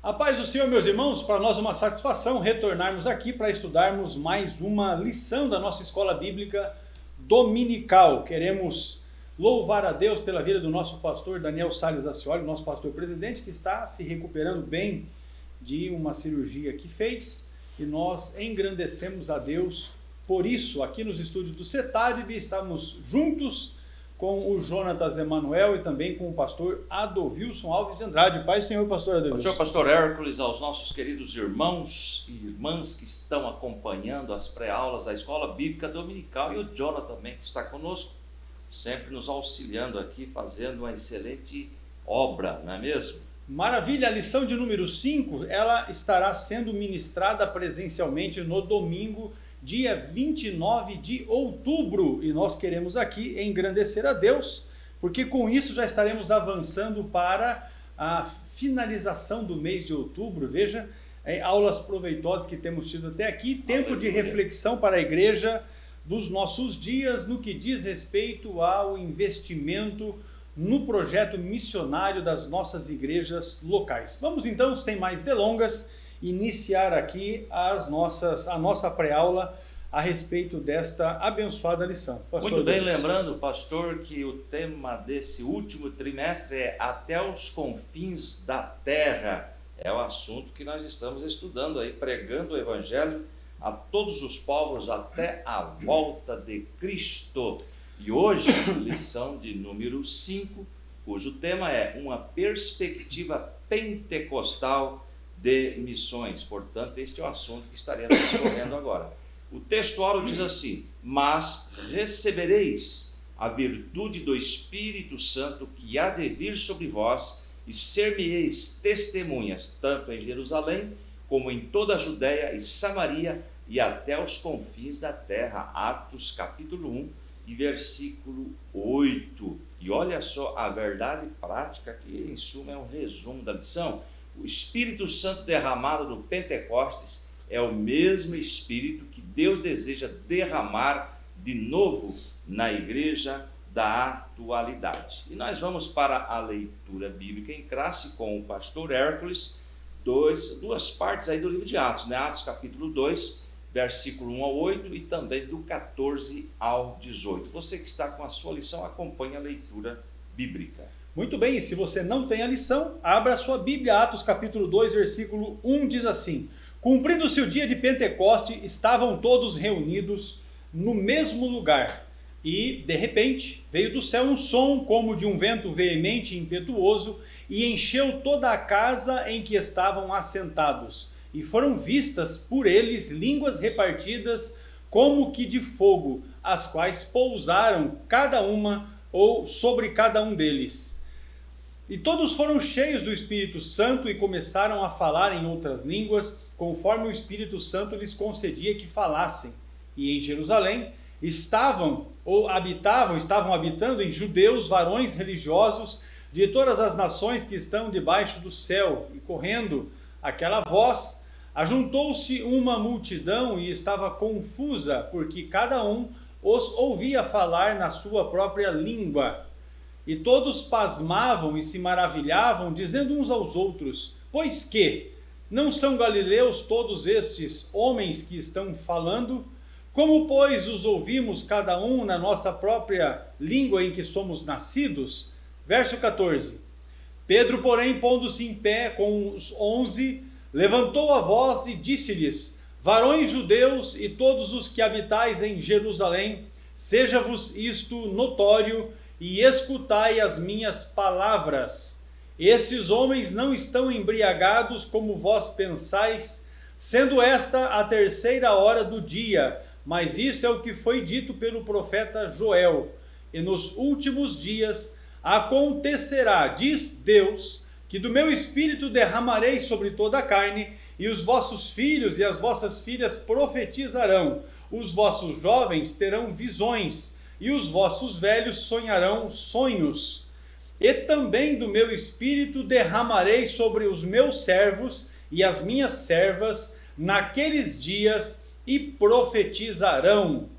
A paz do Senhor, meus irmãos, para nós é uma satisfação retornarmos aqui para estudarmos mais uma lição da nossa escola bíblica dominical. Queremos louvar a Deus pela vida do nosso pastor Daniel Salles Acioli, nosso pastor presidente, que está se recuperando bem de uma cirurgia que fez, e nós engrandecemos a Deus por isso. Aqui nos estúdios do CETADB estamos juntos com o Jonatas Emanuel e também com o pastor Adovilson Alves de Andrade. Pai do Senhor, pastor Adovilson. Senhor pastor Hércules, aos nossos queridos irmãos e irmãs que estão acompanhando as pré-aulas da Escola Bíblica Dominical, e o Jonathan também, que está conosco, sempre nos auxiliando aqui, fazendo uma excelente obra, não é mesmo? Maravilha, a lição de número 5, ela estará sendo ministrada presencialmente no domingo, dia 29 de outubro, e nós queremos aqui engrandecer a Deus, porque com isso já estaremos avançando para a finalização do mês de outubro. Veja, aulas proveitosas que temos tido até aqui, tempo de reflexão para a igreja dos nossos dias, no que diz respeito ao investimento no projeto missionário das nossas igrejas locais. Vamos então, sem mais delongas, iniciar aqui a nossa pré-aula a respeito desta abençoada lição. Pastor Muito bem, lembrando, pastor, que o tema desse último trimestre é Até os Confins da Terra. É o assunto que nós estamos estudando aí, pregando o Evangelho a todos os povos até a volta de Cristo. E hoje, lição de número 5, cujo tema é Uma Perspectiva Pentecostal de Missões. Portanto, este é o assunto que estaremos discorrendo agora. O textual diz assim: mas recebereis a virtude do Espírito Santo que há de vir sobre vós, e ser-me-eis testemunhas, tanto em Jerusalém, como em toda a Judéia e Samaria, e até os confins da terra. Atos capítulo 1 e versículo 8. E olha só a verdade prática, que em suma é um resumo da lição. O Espírito Santo derramado no Pentecostes é o mesmo Espírito que Deus deseja derramar de novo na igreja da atualidade. E nós vamos para a leitura bíblica em classe com o pastor Hércules, duas partes aí do livro de Atos, né? Atos capítulo 2, versículo 1 ao 8 e também do 14 ao 18. Você que está com a sua lição, acompanhe a leitura bíblica. Muito bem, e se você não tem a lição, abra a sua Bíblia. Atos capítulo 2, versículo 1 diz assim: cumprindo-se o dia de Pentecoste, estavam todos reunidos no mesmo lugar, e de repente veio do céu um som como de um vento veemente e impetuoso, e encheu toda a casa em que estavam assentados, e foram vistas por eles línguas repartidas como que de fogo, as quais pousaram cada uma ou sobre cada um deles. E todos foram cheios do Espírito Santo e começaram a falar em outras línguas, conforme o Espírito Santo lhes concedia que falassem. E em Jerusalém estavam habitando em judeus, varões religiosos de todas as nações que estão debaixo do céu. E correndo aquela voz, ajuntou-se uma multidão e estava confusa, porque cada um os ouvia falar na sua própria língua. E todos pasmavam e se maravilhavam, dizendo uns aos outros: pois que não são galileus todos estes homens que estão falando? Como, pois, os ouvimos cada um na nossa própria língua em que somos nascidos? Verso 14. Pedro, porém, pondo-se em pé com os 11, levantou a voz e disse-lhes: varões judeus e todos os que habitais em Jerusalém, seja-vos isto notório, e escutai as minhas palavras. Estes homens não estão embriagados como vós pensais, sendo esta a terceira hora do dia, mas isso é o que foi dito pelo profeta Joel. E nos últimos dias acontecerá, diz Deus, que do meu espírito derramarei sobre toda a carne, e os vossos filhos e as vossas filhas profetizarão, os vossos jovens terão visões, e os vossos velhos sonharão sonhos. E também do meu espírito derramarei sobre os meus servos e as minhas servas naqueles dias, e profetizarão.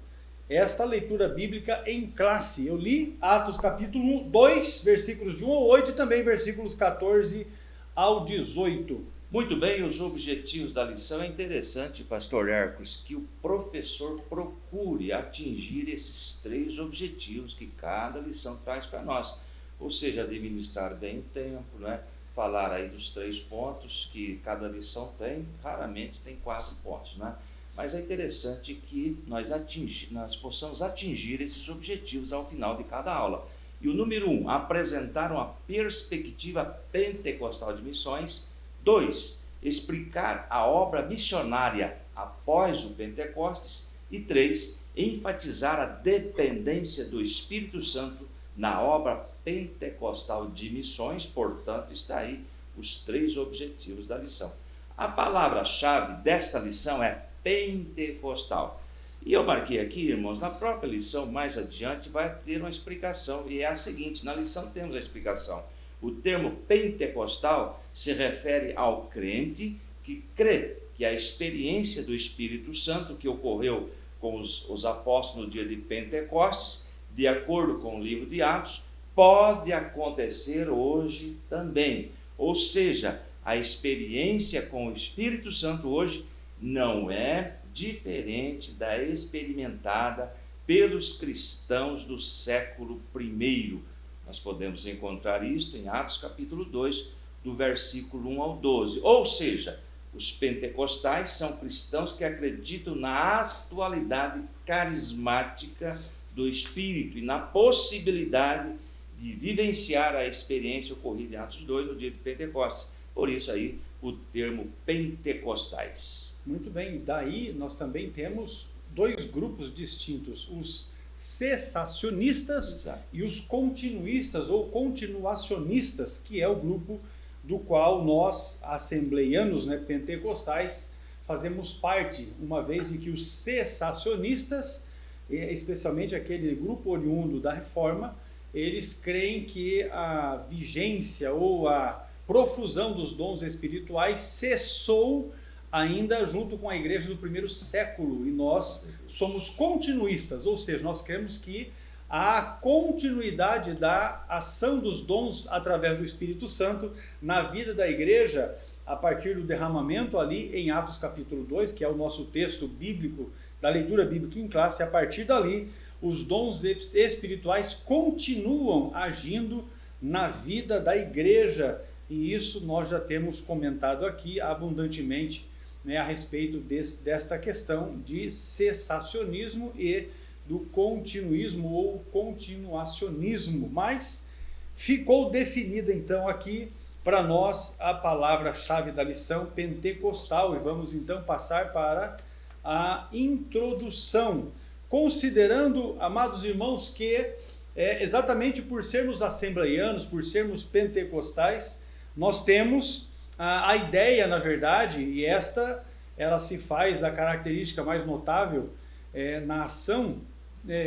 Esta leitura bíblica em classe. Eu li Atos capítulo 2, versículos de 1 ao 8 e também versículos 14 ao 18. Muito bem, os objetivos da lição. É interessante, pastor Hércules, que o professor procure atingir esses 3 objetivos que cada lição traz para nós. Ou seja, administrar bem o tempo, né? Falar aí dos 3 pontos que cada lição tem, raramente tem 4 pontos, né? Mas é interessante que nós possamos atingir esses objetivos ao final de cada aula. E o número 1, apresentar uma perspectiva pentecostal de missões. 2, explicar a obra missionária após o Pentecostes. E 3, enfatizar a dependência do Espírito Santo na obra pentecostal de missões. Portanto, está aí os 3 objetivos da lição. A palavra-chave desta lição é pentecostal. E eu marquei aqui, irmãos, na própria lição, mais adiante, vai ter uma explicação. E é a seguinte, na lição temos a explicação. O termo pentecostal se refere ao crente que crê que a experiência do Espírito Santo que ocorreu com os apóstolos no dia de Pentecostes, de acordo com o livro de Atos, pode acontecer hoje também. Ou seja, a experiência com o Espírito Santo hoje não é diferente da experimentada pelos cristãos do século I. Nós podemos encontrar isto em Atos capítulo 2, do versículo 1 ao 12. Ou seja, os pentecostais são cristãos que acreditam na atualidade carismática do Espírito e na possibilidade de vivenciar a experiência ocorrida em Atos 2 no dia de Pentecostes. Por isso aí o termo pentecostais. Muito bem, daí nós também temos 2 grupos distintos, os cessacionistas. Exato. E os continuistas ou continuacionistas, que é o grupo do qual nós, assembleianos, né, pentecostais, fazemos parte, uma vez de que os cessacionistas, especialmente aquele grupo oriundo da Reforma, eles creem que a vigência ou a profusão dos dons espirituais cessou ainda junto com a igreja do primeiro século, e nós somos continuistas, ou seja, nós cremos que há continuidade da ação dos dons através do Espírito Santo na vida da igreja, a partir do derramamento ali em Atos capítulo 2, que é o nosso texto bíblico, da leitura bíblica em classe. A partir dali, os dons espirituais continuam agindo na vida da igreja, e isso nós já temos comentado aqui abundantemente, né, a respeito desta questão de cessacionismo e do continuismo ou continuacionismo. Mas ficou definida então aqui para nós a palavra-chave da lição, pentecostal, e vamos então passar para a introdução, considerando, amados irmãos, que exatamente por sermos assembleianos, por sermos pentecostais, nós temos a ideia, na verdade, e ela se faz a característica mais notável na ação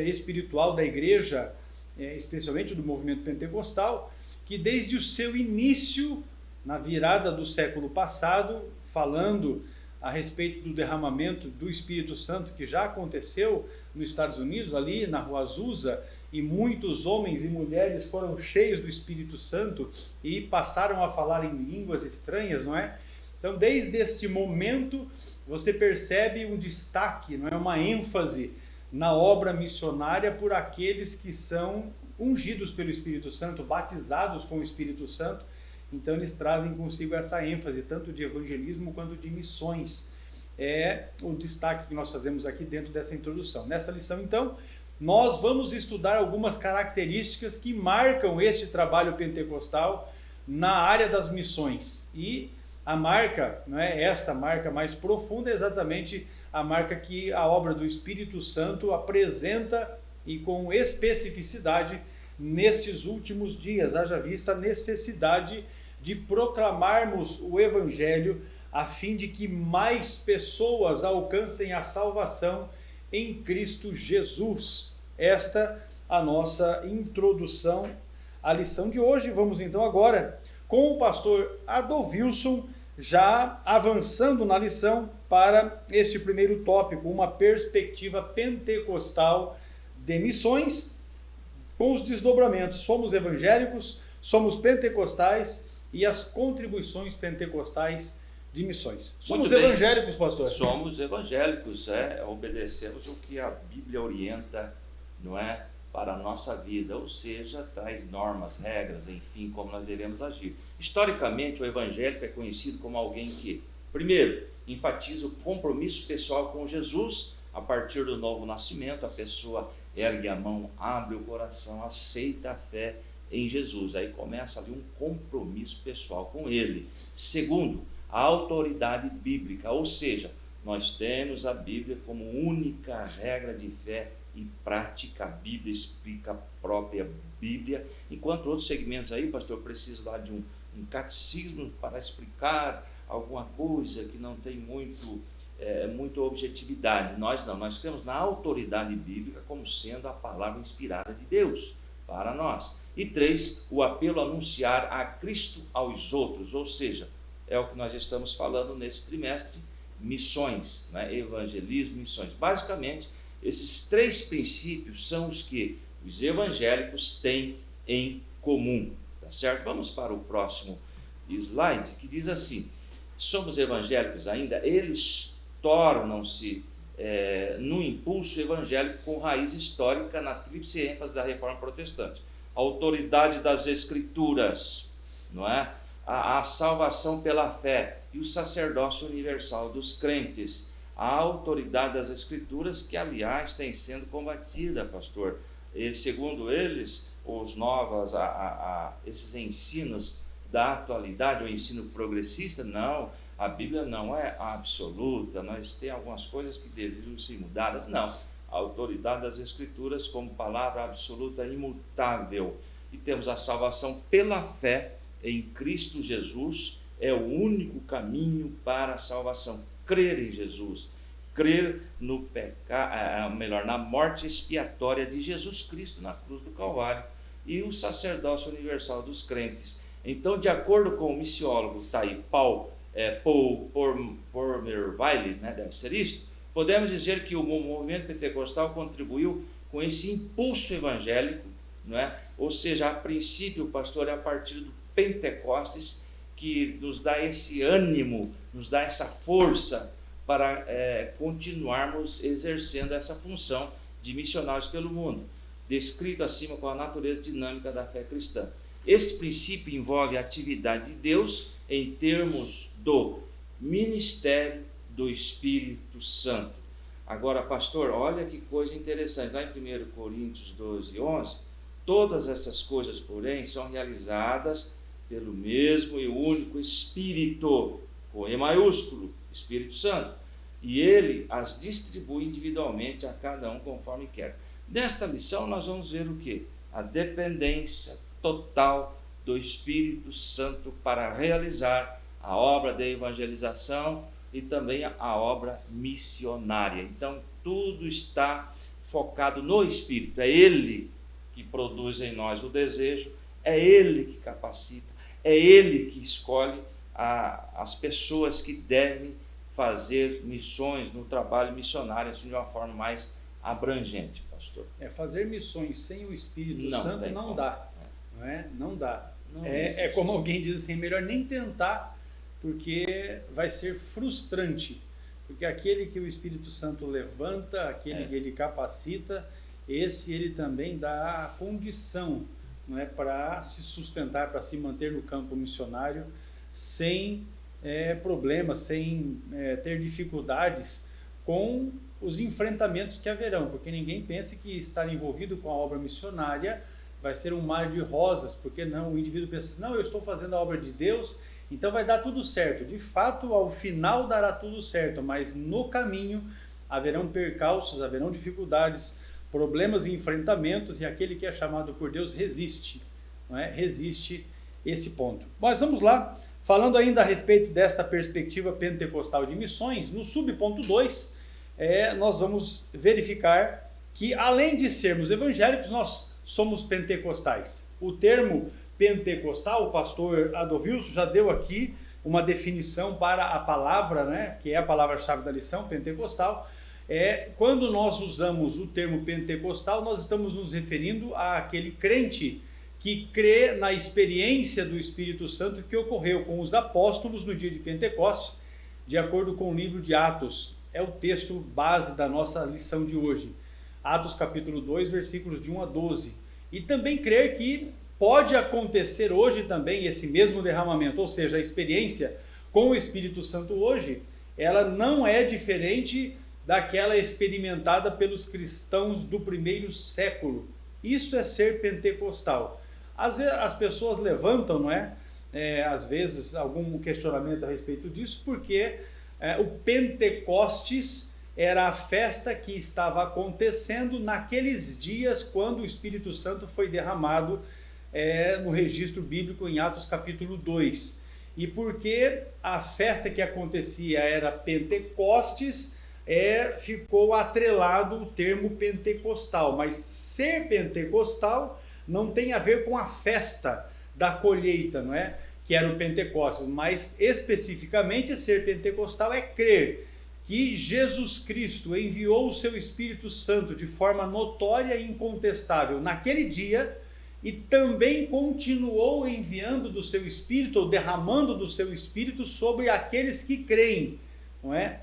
espiritual da igreja, especialmente do movimento pentecostal, que desde o seu início, na virada do século passado, falando a respeito do derramamento do Espírito Santo que já aconteceu nos Estados Unidos, ali na Rua Azusa, e muitos homens e mulheres foram cheios do Espírito Santo e passaram a falar em línguas estranhas, não é? Então, desde esse momento, você percebe um destaque, não é? Uma ênfase na obra missionária por aqueles que são ungidos pelo Espírito Santo, batizados com o Espírito Santo. Então, eles trazem consigo essa ênfase, tanto de evangelismo quanto de missões. É o destaque que nós fazemos aqui dentro dessa introdução. Nessa lição, então, nós vamos estudar algumas características que marcam este trabalho pentecostal na área das missões. E a marca, não é, esta marca mais profunda, é exatamente a marca que a obra do Espírito Santo apresenta, e com especificidade nestes últimos dias, haja vista a necessidade de proclamarmos o Evangelho a fim de que mais pessoas alcancem a salvação em Cristo Jesus. Esta a nossa introdução à lição de hoje. Vamos então agora com o pastor Adolvilson, já avançando na lição para este primeiro tópico, uma perspectiva pentecostal de missões, com os desdobramentos. Somos evangélicos, somos pentecostais, e as contribuições pentecostais de missões. Somos Muito bem. evangélicos, pastor? Somos evangélicos, obedecemos o que a Bíblia orienta, não é, para a nossa vida, ou seja, traz normas, regras, enfim, como nós devemos agir. Historicamente, o evangélico é conhecido como alguém que, primeiro, enfatiza o compromisso pessoal com Jesus. A partir do novo nascimento, a pessoa ergue a mão, abre o coração, aceita a fé em Jesus. Aí começa ali um compromisso pessoal com Ele. Segundo, a autoridade bíblica, ou seja, nós temos a Bíblia como única regra de fé e prática. A Bíblia explica a própria Bíblia, enquanto outros segmentos aí, pastor, eu preciso lá de um catecismo para explicar alguma coisa que não tem muita objetividade. Nós não, nós cremos na autoridade bíblica como sendo a palavra inspirada de Deus para nós. E 3, o apelo a anunciar a Cristo aos outros, ou seja, é o que nós estamos falando nesse trimestre, missões, né? Evangelismo, missões. Basicamente, esses 3 princípios são os que os evangélicos têm em comum, tá certo? Vamos para o próximo slide, que diz assim: somos evangélicos ainda, eles tornam-se no impulso evangélico com raiz histórica na tríplice ênfase da reforma protestante. A autoridade das escrituras, não é? A salvação pela fé e o sacerdócio universal dos crentes. A autoridade das escrituras, que aliás tem sendo combatida, pastor. E, segundo eles, esses ensinos da atualidade, o ensino progressista, não, a Bíblia não é absoluta, nós temos algumas coisas que deveriam ser mudadas, não. A autoridade das escrituras como palavra absoluta, imutável. E temos a salvação pela fé em Cristo Jesus, é o único caminho para a salvação. Crer em Jesus, crer na morte expiatória de Jesus Cristo na cruz do Calvário e o sacerdócio universal dos crentes. Então, de acordo com o missiólogo, está aí, Paul Pormerweile, né, deve ser isto, podemos dizer que o movimento pentecostal contribuiu com esse impulso evangélico, não é? Ou seja, a princípio, pastor, é a partir do Pentecostes que nos dá esse ânimo, nos dá essa força para continuarmos exercendo essa função de missionários pelo mundo, descrito acima com a natureza dinâmica da fé cristã. Esse princípio envolve a atividade de Deus em termos do ministério do Espírito Santo. Agora, pastor, olha que coisa interessante, lá em 1 Coríntios 12, 11, todas essas coisas, porém, são realizadas pelo mesmo e único Espírito, com E maiúsculo, Espírito Santo, e ele as distribui individualmente a cada um conforme quer. Nesta lição nós vamos ver o quê? A dependência total do Espírito Santo para realizar a obra de evangelização e também a obra missionária. Então, tudo está focado no Espírito. É Ele que produz em nós o desejo, é Ele que capacita, é Ele que escolhe as pessoas que devem fazer missões no trabalho missionário, assim, de uma forma mais abrangente, pastor. Fazer missões sem o Espírito Santo não dá. Não é? Não dá. Não é como alguém diz assim, melhor nem tentar, porque vai ser frustrante. Porque aquele que o Espírito Santo levanta, aquele que ele capacita, ele também dá a condição, não é, para se sustentar, para se manter no campo missionário sem problemas, sem ter dificuldades com os enfrentamentos que haverão, porque ninguém pense que estar envolvido com a obra missionária vai ser um mar de rosas, porque não, o indivíduo pensa, não, eu estou fazendo a obra de Deus, então vai dar tudo certo. De fato, ao final dará tudo certo, mas no caminho haverão percalços, haverão dificuldades, problemas e enfrentamentos, e aquele que é chamado por Deus resiste, não é? Resiste esse ponto. Mas vamos lá, falando ainda a respeito desta perspectiva pentecostal de missões, no subponto 2, nós vamos verificar que, além de sermos evangélicos, nós somos pentecostais. O termo pentecostal, o pastor Adovilson já deu aqui uma definição para a palavra, né, que é a palavra-chave da lição, pentecostal. Quando nós usamos o termo pentecostal, nós estamos nos referindo àquele crente que crê na experiência do Espírito Santo que ocorreu com os apóstolos no dia de Pentecostes de acordo com o livro de Atos. É o texto base da nossa lição de hoje. Atos capítulo 2, versículos de 1 a 12. E também crer que pode acontecer hoje também esse mesmo derramamento, ou seja, a experiência com o Espírito Santo hoje, ela não é diferente daquela experimentada pelos cristãos do primeiro século. Isso é ser pentecostal. Às vezes as pessoas levantam, não é? Às vezes algum questionamento a respeito disso, porque o Pentecostes era a festa que estava acontecendo naqueles dias quando o Espírito Santo foi derramado no registro bíblico em Atos capítulo 2. E porque a festa que acontecia era Pentecostes, ficou atrelado o termo pentecostal. Mas ser pentecostal não tem a ver com a festa da colheita, não é? Que era o Pentecostes, mas especificamente ser pentecostal é crer que Jesus Cristo enviou o seu Espírito Santo de forma notória e incontestável naquele dia e também continuou enviando do seu Espírito, ou derramando do seu Espírito sobre aqueles que creem, não é?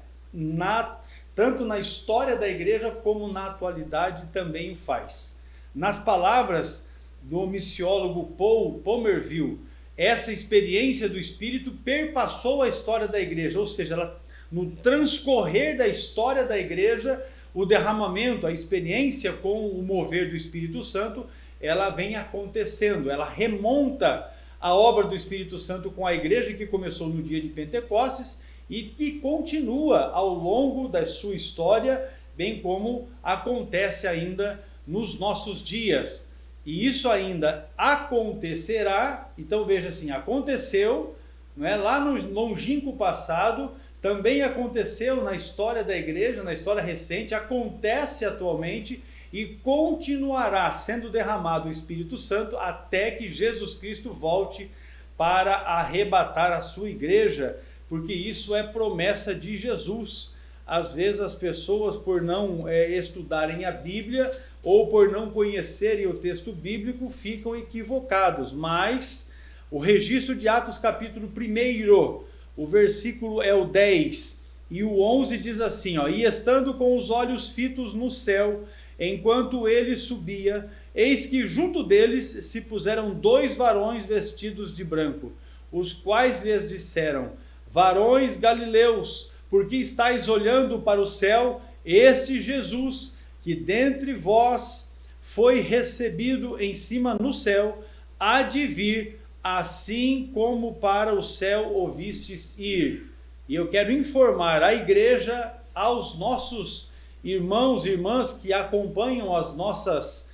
Tanto na história da igreja como na atualidade também o faz. Nas palavras do missiólogo Paul Pomerville, essa experiência do Espírito perpassou a história da igreja, ou seja, no transcorrer da história da igreja, o derramamento, a experiência com o mover do Espírito Santo, ela vem acontecendo, ela remonta a obra do Espírito Santo com a igreja que começou no dia de Pentecostes e que continua ao longo da sua história, bem como acontece ainda nos nossos dias. E isso ainda acontecerá, então veja assim, aconteceu, não é? Lá no longínquo passado, também aconteceu na história da igreja, na história recente, acontece atualmente e continuará sendo derramado o Espírito Santo até que Jesus Cristo volte para arrebatar a sua igreja, porque isso é promessa de Jesus. Às vezes as pessoas, por não estudarem a Bíblia ou por não conhecerem o texto bíblico, ficam equivocados, mas o registro de Atos capítulo 1, o versículo é o 10 e o 11 diz assim, e estando com os olhos fitos no céu, enquanto ele subia, eis que junto deles se puseram 2 varões vestidos de branco, os quais lhes disseram, varões galileus, por que estáis olhando para o céu? Este Jesus, que dentre vós foi recebido em cima no céu, há de vir, assim como para o céu ouvistes ir. E eu quero informar a igreja, aos nossos irmãos e irmãs que acompanham as nossas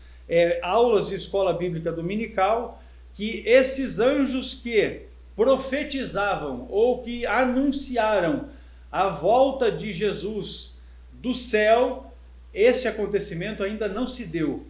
aulas de escola bíblica dominical, que esses anjos que profetizavam ou que anunciaram a volta de Jesus do céu, este acontecimento ainda não se deu.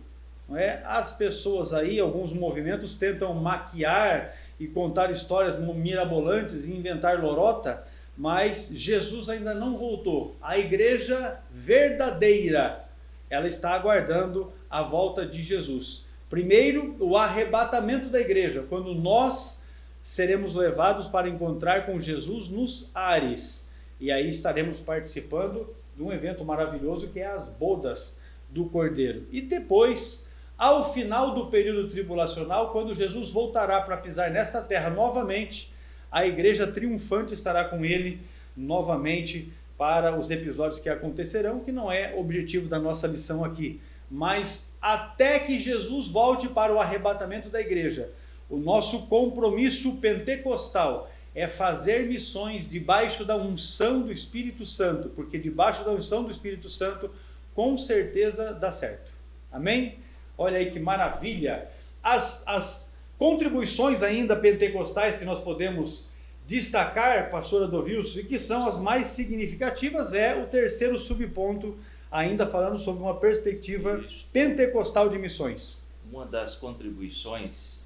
Não é? As pessoas aí, alguns movimentos tentam maquiar e contar histórias mirabolantes e inventar lorota, mas Jesus ainda não voltou. A igreja verdadeira, ela está aguardando a volta de Jesus. Primeiro, o arrebatamento da igreja, quando nós seremos levados para encontrar com Jesus nos ares. E aí estaremos participando de um evento maravilhoso que é as bodas do Cordeiro. E depois, ao final do período tribulacional, quando Jesus voltará para pisar nesta terra novamente, a igreja triunfante estará com ele novamente para os episódios que acontecerão, que não é objetivo da nossa lição aqui. Mas até que Jesus volte para o arrebatamento da igreja, o nosso compromisso pentecostal é fazer missões debaixo da unção do Espírito Santo, porque debaixo da unção do Espírito Santo, com certeza dá certo. Amém? Olha aí que maravilha! As contribuições ainda pentecostais que nós podemos destacar, pastor Adovilson, e que são as mais significativas, é o terceiro subponto, ainda falando sobre uma perspectiva pentecostal de missões. Uma das contribuições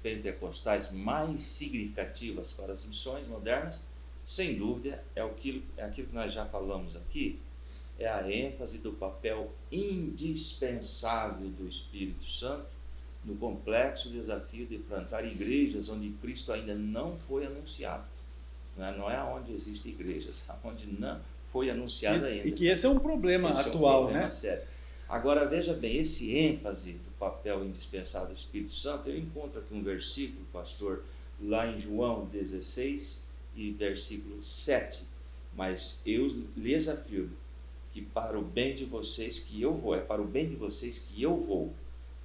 pentecostais mais significativas para as missões modernas, sem dúvida, é aquilo que nós já falamos aqui, é a ênfase do papel indispensável do Espírito Santo no complexo desafio de plantar igrejas onde Cristo ainda não foi anunciado. Não é onde existem igrejas, onde não foi anunciado ainda. E que esse é um problema atual, né? Sério. Agora, veja bem, esse ênfase do papel indispensável do Espírito Santo, eu encontro aqui um versículo, pastor, lá em João 16 e versículo 7. Mas eu lhes afirmo que para o bem de vocês que eu vou, é para o bem de vocês que eu vou.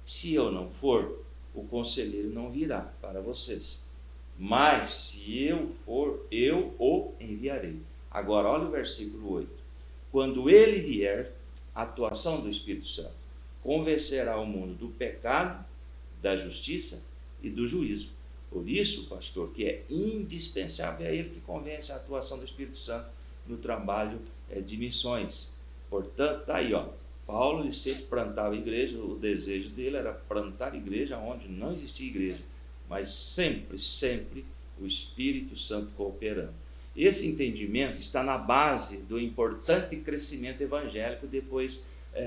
Se eu não for, o conselheiro não virá para vocês. Mas se eu for, eu o enviarei. Agora, olha o versículo 8. Quando ele vier, a atuação do Espírito Santo convencerá o mundo do pecado, da justiça e do juízo. Por isso, pastor, que é indispensável, é ele que convence a atuação do Espírito Santo no trabalho de missões. Portanto, está aí, ó. Paulo, ele sempre plantava igreja, o desejo dele era plantar igreja onde não existia igreja, mas sempre, sempre o Espírito Santo cooperando. Esse entendimento está na base do importante crescimento evangélico depois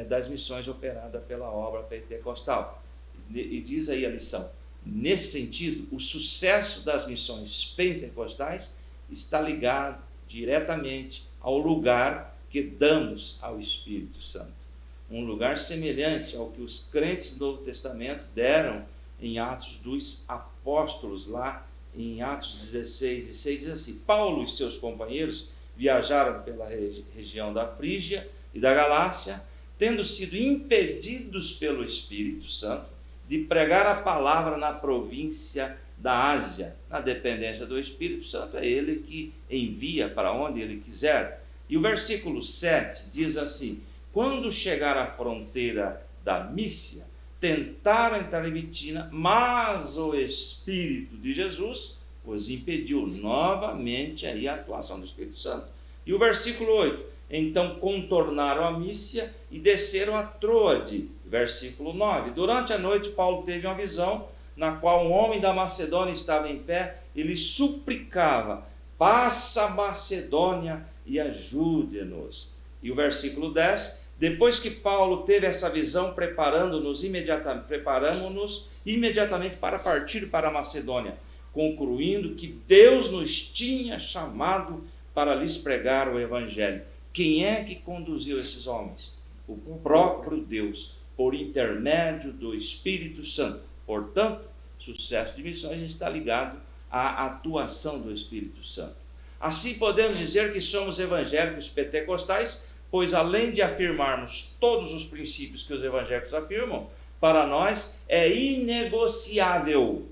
das missões operadas pela obra pentecostal. E diz aí a lição, nesse sentido, o sucesso das missões pentecostais está ligado diretamente ao lugar que damos ao Espírito Santo. Um lugar semelhante ao que os crentes do Novo Testamento deram em Atos dos Apóstolos, lá em Atos 16 e 6, diz assim: Paulo e seus companheiros viajaram pela região da Frígia e da Galácia, tendo sido impedidos pelo Espírito Santo de pregar a palavra na província da Ásia. Na dependência do Espírito Santo, é ele que envia para onde ele quiser. E o versículo 7 diz assim: quando chegaram à fronteira da Mísia, tentaram entrar em Bitínia, mas o Espírito de Jesus os impediu. Novamente aí a atuação do Espírito Santo. E o versículo 8, então contornaram a Mísia e desceram a Troade. Versículo 9, durante a noite Paulo teve uma visão, na qual um homem da Macedônia estava em pé, ele suplicava: passa a Macedônia e ajude-nos. E o versículo 10, depois que Paulo teve essa visão, preparamo-nos imediatamente para partir para a Macedônia, concluindo que Deus nos tinha chamado para lhes pregar o Evangelho. Quem é que conduziu esses homens? O próprio Deus, por intermédio do Espírito Santo. Portanto, sucesso de missões está ligado à atuação do Espírito Santo. Assim podemos dizer que somos evangélicos pentecostais, pois além de afirmarmos todos os princípios que os evangélicos afirmam, para nós é inegociável,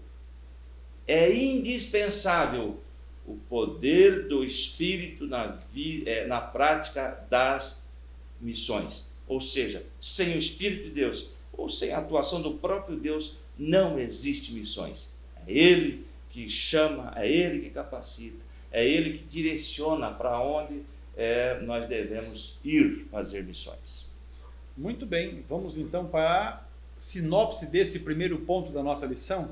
é indispensável o poder do Espírito na prática das missões. Ou seja, sem o Espírito de Deus, ou sem a atuação do próprio Deus, não existe missões. É Ele que chama, é Ele que capacita, é Ele que direciona para onde nós devemos ir fazer missões. Muito bem, vamos então para a sinopse desse primeiro ponto da nossa lição.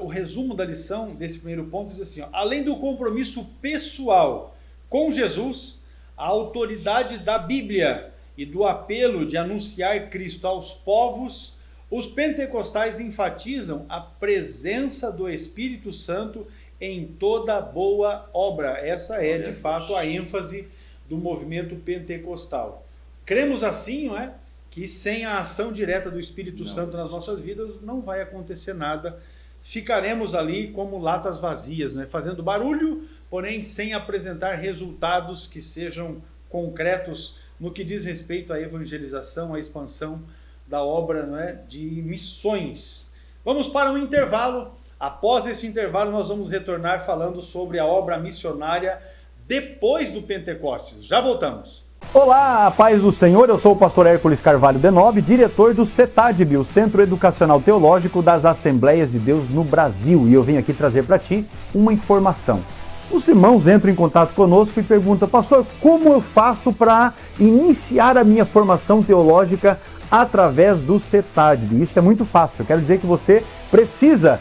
O resumo da lição desse primeiro ponto diz assim: além do compromisso pessoal com Jesus, a autoridade da Bíblia e do apelo de anunciar Cristo aos povos, os pentecostais enfatizam a presença do Espírito Santo em toda boa obra. Essa é, de fato, a ênfase do movimento pentecostal. Cremos assim, não é? Que sem a ação direta do Espírito Santo nas nossas vidas não vai acontecer nada. Ficaremos ali como latas vazias, não é? Fazendo barulho, porém sem apresentar resultados que sejam concretos no que diz respeito à evangelização, à expansão da obra, não é? De missões. Vamos para um intervalo. Após esse intervalo, nós vamos retornar falando sobre a obra missionária depois do Pentecostes. Já voltamos. Olá, paz do Senhor, eu sou o pastor Hércules Carvalho Denob, diretor do CETADB, o Centro Educacional Teológico das Assembleias de Deus no Brasil, e eu vim aqui trazer para ti uma informação. Os irmãos entram em contato conosco e perguntam: pastor, como eu faço para iniciar a minha formação teológica através do CETADB? Isso é muito fácil, eu quero dizer que você precisa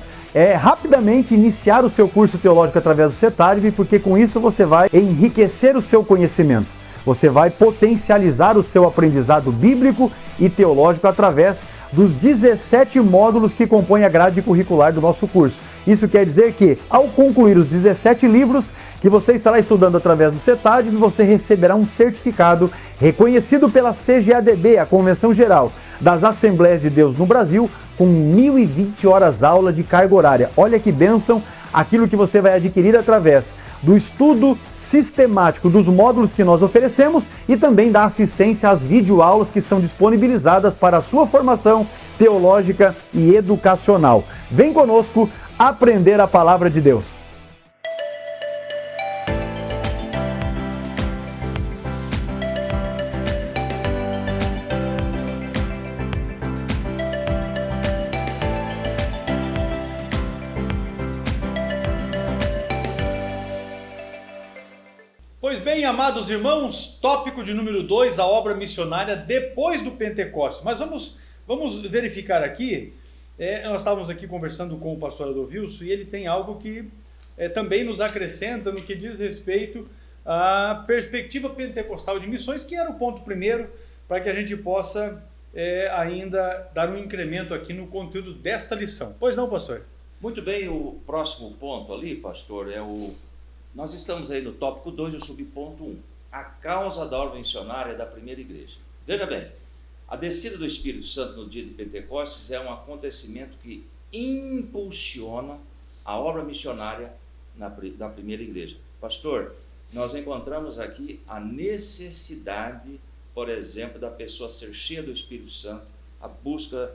rapidamente iniciar o seu curso teológico através do CETADB, porque com isso você vai enriquecer o seu conhecimento. Você vai potencializar o seu aprendizado bíblico e teológico através dos 17 módulos que compõem a grade curricular do nosso curso. Isso quer dizer que, ao concluir os 17 livros que você estará estudando através do CETAD, você receberá um certificado reconhecido pela CGADB, a Convenção Geral das Assembleias de Deus no Brasil, com 1.020 horas aula de carga horária. Olha que bênção aquilo que você vai adquirir através do estudo sistemático dos módulos que nós oferecemos e também da assistência às videoaulas que são disponibilizadas para a sua formação teológica e educacional. Vem conosco aprender a palavra de Deus. Pois bem, amados irmãos, tópico de número 2, a obra missionária depois do Pentecostes. Mas vamos verificar aqui, nós estávamos aqui conversando com o pastor Adolvilson e ele tem algo que também nos acrescenta no que diz respeito à perspectiva pentecostal de missões, que era o ponto primeiro, para que a gente possa ainda dar um incremento aqui no conteúdo desta lição. Pois não, pastor? Muito bem, o próximo ponto ali, pastor, nós estamos aí no tópico 2, o subponto 1, a causa da obra missionária da primeira igreja. Veja bem, a descida do Espírito Santo no dia de Pentecostes é um acontecimento que impulsiona a obra missionária da primeira igreja. Pastor, nós encontramos aqui a necessidade, por exemplo, da pessoa ser cheia do Espírito Santo, a busca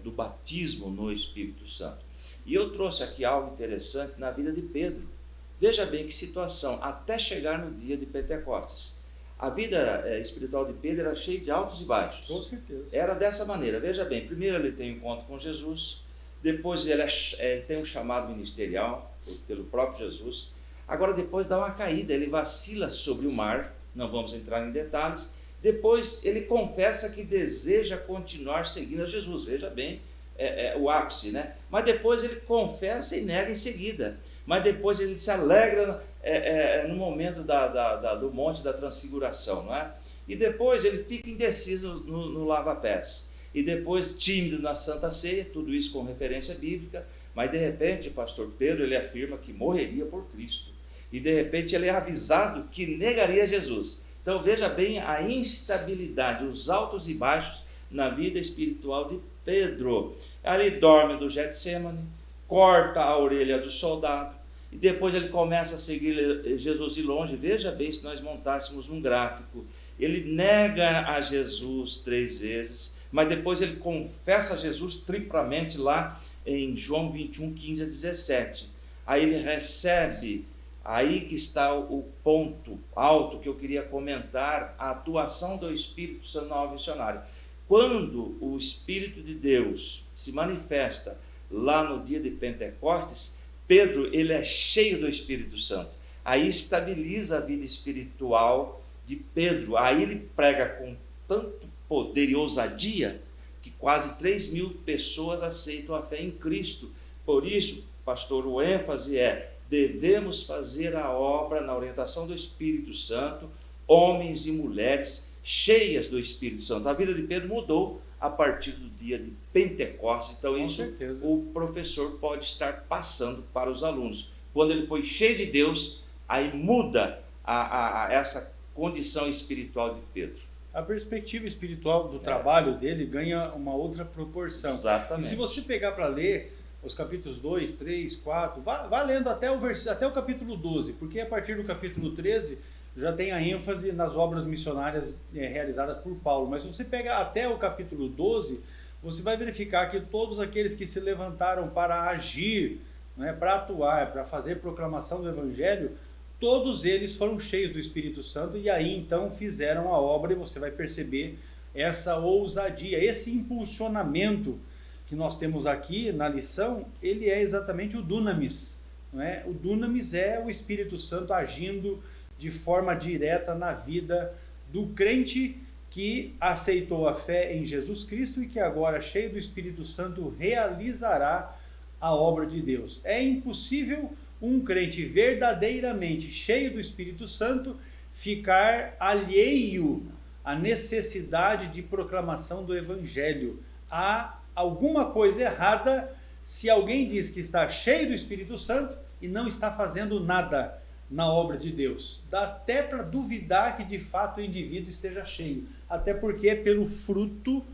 do batismo no Espírito Santo. E eu trouxe aqui algo interessante na vida de Pedro. Veja bem que situação, até chegar no dia de Pentecostes. A vida espiritual de Pedro era cheia de altos e baixos. Com certeza. Era dessa maneira. Veja bem, primeiro ele tem um encontro com Jesus, depois ele tem um chamado ministerial pelo próprio Jesus. Agora depois dá uma caída, ele vacila sobre o mar, não vamos entrar em detalhes. Depois ele confessa que deseja continuar seguindo a Jesus. Veja bem, o ápice, né? Mas depois ele confessa e nega em seguida. Mas depois ele se alegra no momento do Monte da Transfiguração, não é? E depois ele fica indeciso no lava-pés. E depois tímido na Santa Ceia, tudo isso com referência bíblica. Mas de repente, pastor Pedro, ele afirma que morreria por Cristo. E de repente ele é avisado que negaria Jesus. Então veja bem a instabilidade, os altos e baixos na vida espiritual de Pedro. Ali dorme do Getsemane, corta a orelha do soldado, e depois ele começa a seguir Jesus de longe. Veja bem, se nós montássemos um gráfico, ele nega a Jesus 3 vezes, mas depois ele confessa a Jesus triplamente lá em João 21, 15 a 17. Aí ele recebe, aí que está o ponto alto que eu queria comentar, a atuação do Espírito Santo na obra missionária. Quando o Espírito de Deus se manifesta lá no dia de Pentecostes, Pedro, ele é cheio do Espírito Santo. Aí estabiliza a vida espiritual de Pedro. Aí ele prega com tanto poder e ousadia que quase 3.000 pessoas aceitam a fé em Cristo. Por isso, pastor, o ênfase devemos fazer a obra na orientação do Espírito Santo, homens e mulheres cheias do Espírito Santo. A vida de Pedro mudou a partir do dia de Pentecostes. Então isso o professor pode estar passando para os alunos. Quando ele foi cheio de Deus, aí muda essa condição espiritual de Pedro. A perspectiva espiritual do trabalho dele ganha uma outra proporção. Exatamente. E se você pegar para ler os capítulos 2, 3, 4, vá lendo até o capítulo 12, porque a partir do capítulo 13 já tem a ênfase nas obras missionárias realizadas por Paulo. Mas se você pegar até o capítulo 12, você vai verificar que todos aqueles que se levantaram para agir, né, para atuar, para fazer proclamação do Evangelho, todos eles foram cheios do Espírito Santo e aí então fizeram a obra, e você vai perceber essa ousadia, esse impulsionamento que nós temos aqui na lição. Ele é exatamente o dunamis, não é? O dunamis é o Espírito Santo agindo de forma direta na vida do crente que aceitou a fé em Jesus Cristo e que agora, cheio do Espírito Santo, realizará a obra de Deus. É impossível um crente verdadeiramente cheio do Espírito Santo ficar alheio à necessidade de proclamação do Evangelho. Há alguma coisa errada se alguém diz que está cheio do Espírito Santo e não está fazendo nada na obra de Deus. Dá até para duvidar que de fato o indivíduo esteja cheio, até porque é pelo fruto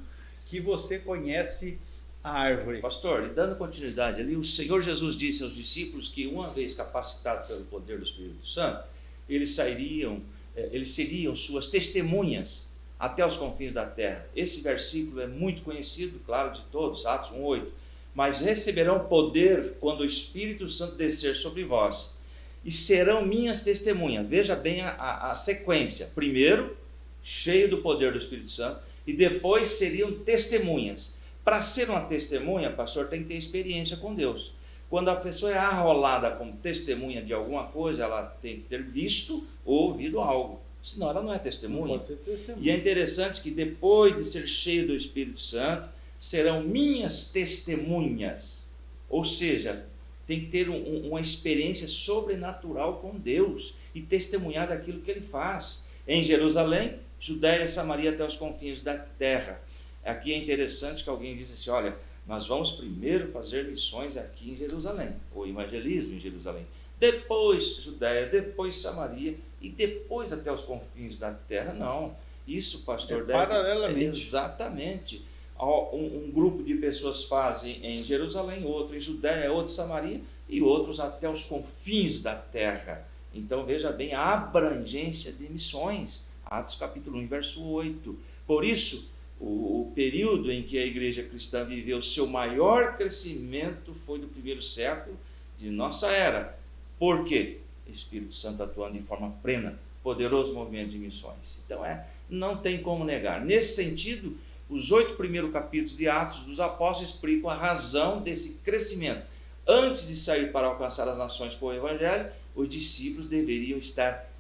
que você conhece a árvore. Pastor, e dando continuidade ali, o Senhor Jesus disse aos discípulos que uma vez capacitados pelo poder do Espírito Santo, eles seriam suas testemunhas até os confins da terra. Esse versículo é muito conhecido, claro, de todos, Atos 1:8. Mas receberão poder quando o Espírito Santo descer sobre vós, e serão minhas testemunhas. Veja bem a sequência. Primeiro, cheio do poder do Espírito Santo, e depois seriam testemunhas. Para ser uma testemunha, pastor, tem que ter experiência com Deus. Quando a pessoa é arrolada como testemunha de alguma coisa, ela tem que ter visto ou ouvido algo. Senão ela não é testemunha. Não pode ser testemunha. E é interessante que depois de ser cheio do Espírito Santo, serão minhas testemunhas. Ou seja, tem que ter uma experiência sobrenatural com Deus e testemunhar daquilo que Ele faz. Em Jerusalém, Judéia e Samaria até os confins da terra. Aqui é interessante que alguém diz assim, olha, nós vamos primeiro fazer missões aqui em Jerusalém, ou evangelismo em Jerusalém, depois Judéia, depois Samaria e depois até os confins da terra. Não, isso, pastor, paralelamente. Exatamente. Um grupo de pessoas fazem em Jerusalém, outro em Judéia, outro em Samaria e outros até os confins da terra. Então veja bem a abrangência de missões. Atos capítulo 1, verso 8. Por isso, o período em que a igreja cristã viveu seu maior crescimento foi do primeiro século de nossa era. Por quê? Espírito Santo atuando de forma plena, poderoso movimento de missões. Então não tem como negar. Nesse sentido, os 8 primeiros capítulos de Atos dos Apóstolos explicam a razão desse crescimento. Antes de sair para alcançar as nações com o Evangelho, os discípulos deveriam estar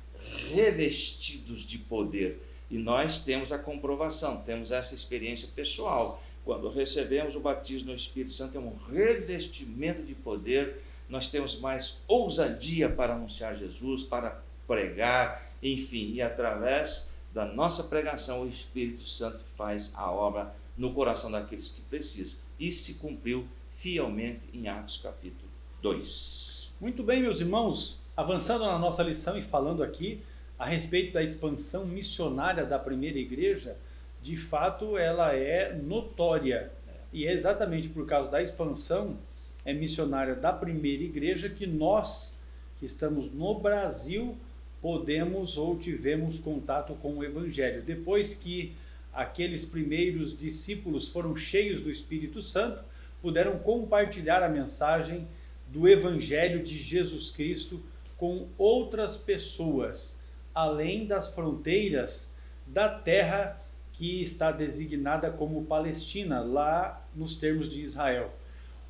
revestidos de poder. E nós temos a comprovação, temos essa experiência pessoal. Quando recebemos o batismo no Espírito Santo, temos um revestimento de poder, nós temos mais ousadia para anunciar Jesus, para pregar, enfim, e através da nossa pregação, o Espírito Santo faz a obra no coração daqueles que precisam. Isso se cumpriu fielmente em Atos capítulo 2. Muito bem, meus irmãos, avançando na nossa lição e falando aqui a respeito da expansão missionária da primeira igreja, de fato ela é notória. E é exatamente por causa da expansão missionária da primeira igreja que nós, que estamos no Brasil, podemos ou tivemos contato com o Evangelho. Depois que aqueles primeiros discípulos foram cheios do Espírito Santo, puderam compartilhar a mensagem do Evangelho de Jesus Cristo com outras pessoas, além das fronteiras da terra que está designada como Palestina, lá nos termos de Israel.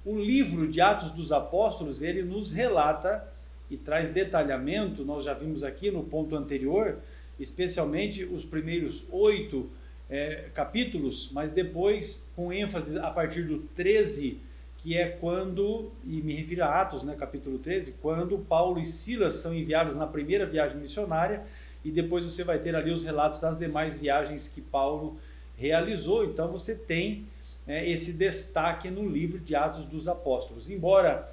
O livro de Atos dos Apóstolos, ele nos relata e traz detalhamento, nós já vimos aqui no ponto anterior, especialmente os primeiros 8 capítulos, mas depois, com ênfase a partir do 13, que é quando, e me refiro a Atos, capítulo 13, quando Paulo e Silas são enviados na primeira viagem missionária, e depois você vai ter ali os relatos das demais viagens que Paulo realizou. Então você tem esse destaque no livro de Atos dos Apóstolos. Embora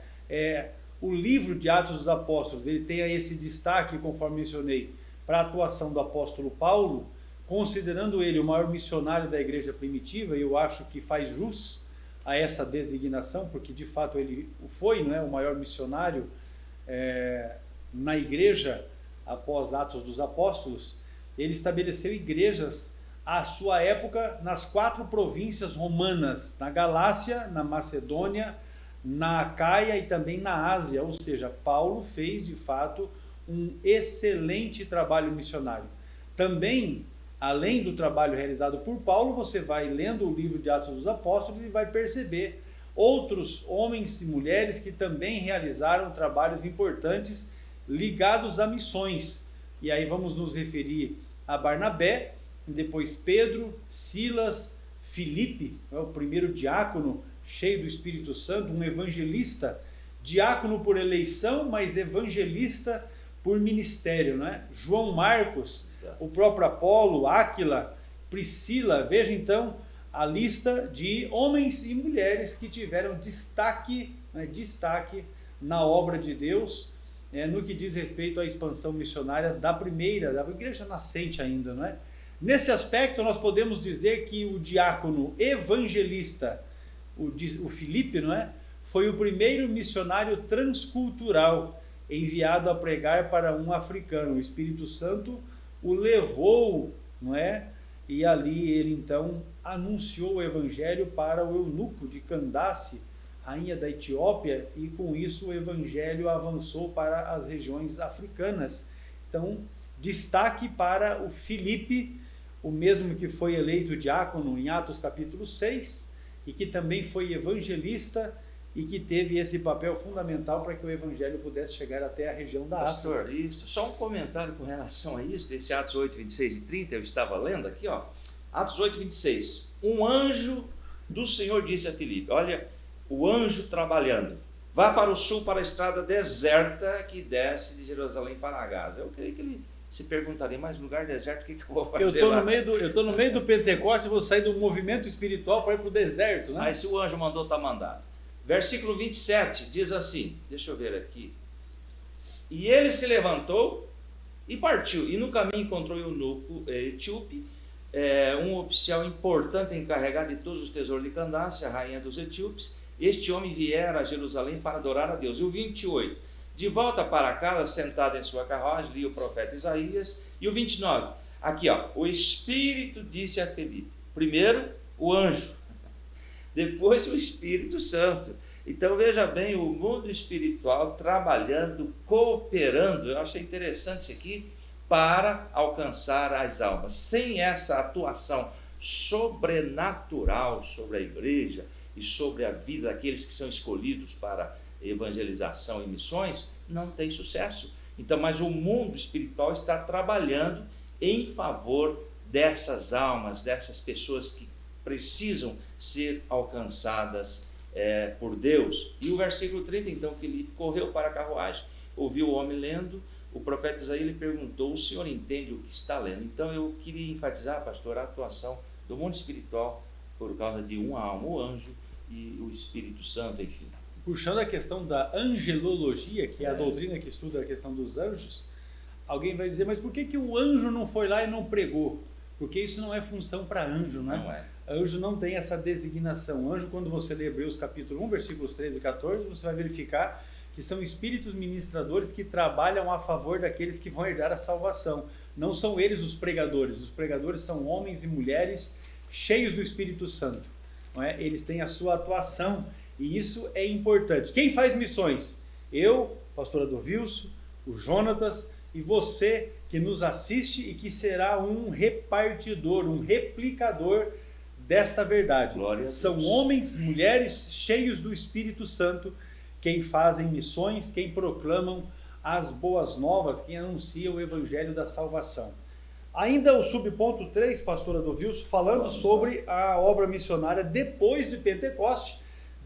o livro de Atos dos Apóstolos ele tenha esse destaque, conforme mencionei, para a atuação do apóstolo Paulo, considerando ele o maior missionário da igreja primitiva, e eu acho que faz jus a essa designação, porque de fato ele foi, o maior missionário na igreja após Atos dos Apóstolos. Ele estabeleceu igrejas à sua época nas 4 províncias romanas, na Galácia, na Macedônia, na Acaia e também na Ásia. Ou seja, Paulo fez de fato um excelente trabalho missionário. Também, além do trabalho realizado por Paulo, você vai lendo o livro de Atos dos Apóstolos e vai perceber outros homens e mulheres que também realizaram trabalhos importantes ligados a missões. E aí vamos nos referir a Barnabé, depois Pedro, Silas, Filipe, o primeiro diácono cheio do Espírito Santo, um evangelista, diácono por eleição, mas evangelista por ministério, né? João Marcos, Exato. o próprio Apolo, Áquila, Priscila. Veja então a lista de homens e mulheres que tiveram destaque, né, destaque na obra de Deus, no que diz respeito à expansão missionária da igreja nascente ainda, não é? Nesse aspecto, nós podemos dizer que o diácono evangelista, o Filipe, não é? Foi o primeiro missionário transcultural enviado a pregar para um africano. O Espírito Santo o levou, não é? E ali ele então anunciou o evangelho para o eunuco de Candace, rainha da Etiópia, e com isso o evangelho avançou para as regiões africanas. Então, destaque para o Filipe, o mesmo que foi eleito diácono em Atos capítulo 6, e que também foi evangelista e que teve esse papel fundamental para que o evangelho pudesse chegar até a região da África. Pastor, isso, só um comentário com relação a isso, desse Atos 8, 26 e 30, eu estava lendo aqui, ó, Atos 8, 26, um anjo do Senhor disse a Filipe, olha, o anjo trabalhando, vá para o sul, para a estrada deserta que desce de Jerusalém para Gaza. Eu creio que ele se perguntaria, mas lugar deserto, o que eu vou fazer eu estou lá? Eu estou no meio do Pentecostes, vou sair do movimento espiritual para ir para o deserto, né? Mas se o anjo mandou, está mandado. Versículo 27 diz assim, deixa eu ver aqui. E ele se levantou e partiu, e no caminho encontrou o eunuco etíope, um oficial importante encarregado de todos os tesouros de Candace, a rainha dos etíopes. Este homem viera a Jerusalém para adorar a Deus. E o 28, de volta para casa, sentado em sua carruagem, lia o profeta Isaías. E o 29, aqui ó, o Espírito disse a Filipe, primeiro o anjo, depois o Espírito Santo. Então veja bem, o mundo espiritual trabalhando, cooperando, eu achei interessante isso aqui, para alcançar as almas. Sem essa atuação sobrenatural sobre a igreja e sobre a vida daqueles que são escolhidos para evangelização e missões, não tem sucesso. Então, mas o mundo espiritual está trabalhando em favor dessas almas, dessas pessoas que precisam ser alcançadas por Deus. E o versículo 30, então Filipe correu para a carruagem, ouviu o homem lendo, o profeta Isaías lhe perguntou, o senhor entende o que está lendo? Então eu queria enfatizar, pastor, a atuação do mundo espiritual por causa de uma alma, o anjo e o Espírito Santo, enfim. Puxando a questão da angelologia, que é a doutrina que estuda a questão dos anjos, alguém vai dizer, mas por que o anjo não foi lá e não pregou? Porque isso não é função para anjo, né? Não é. Anjo não tem essa designação. Anjo, quando você lê Hebreus capítulo 1, versículos 13 e 14, você vai verificar que são espíritos ministradores que trabalham a favor daqueles que vão herdar a salvação. Não são eles os pregadores são homens e mulheres cheios do Espírito Santo. Não é? Eles têm a sua atuação e isso é importante. Quem faz missões? Eu, pastor Adovilso, o Jonatas e você que nos assiste e que será um repartidor, um replicador desta verdade. São homens, mulheres cheios do Espírito Santo quem fazem missões, quem proclamam as boas novas, quem anuncia o evangelho da salvação. Ainda o subponto 3, pastor Adovilso, falando sobre a obra missionária depois de Pentecoste,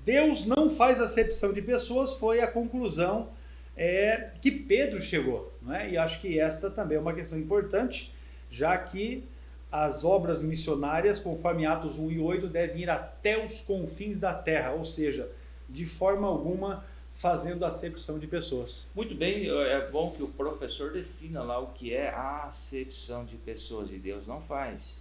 Deus não faz acepção de pessoas, foi a conclusão que Pedro chegou, não é? E acho que esta também é uma questão importante, já que as obras missionárias, conforme Atos 1 e 8, devem ir até os confins da terra, ou seja, de forma alguma fazendo acepção de pessoas. Muito bem, é bom que o professor defina lá o que é a acepção de pessoas, e Deus não faz.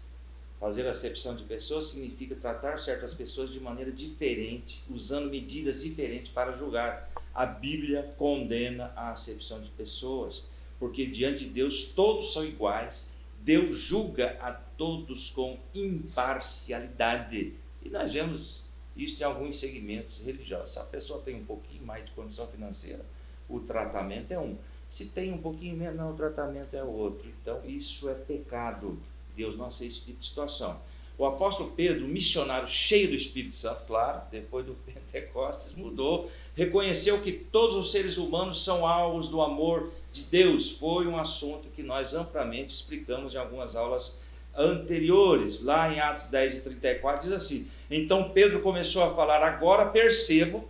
Fazer acepção de pessoas significa tratar certas pessoas de maneira diferente, usando medidas diferentes para julgar. A Bíblia condena a acepção de pessoas, porque diante de Deus todos são iguais, Deus julga a todos com imparcialidade. E nós vemos isso em alguns segmentos religiosos. Se a pessoa tem um pouquinho mais de condição financeira, o tratamento é um. Se tem um pouquinho menos, não, o tratamento é outro. Então, isso é pecado. Deus não aceita esse tipo de situação. O apóstolo Pedro, missionário cheio do Espírito Santo, claro, depois do Pentecostes, mudou, reconheceu que todos os seres humanos são alvos do amor de Deus. Foi um assunto que nós amplamente explicamos em algumas aulas anteriores. Lá em Atos 10 e 34 diz assim: então Pedro começou a falar, agora percebo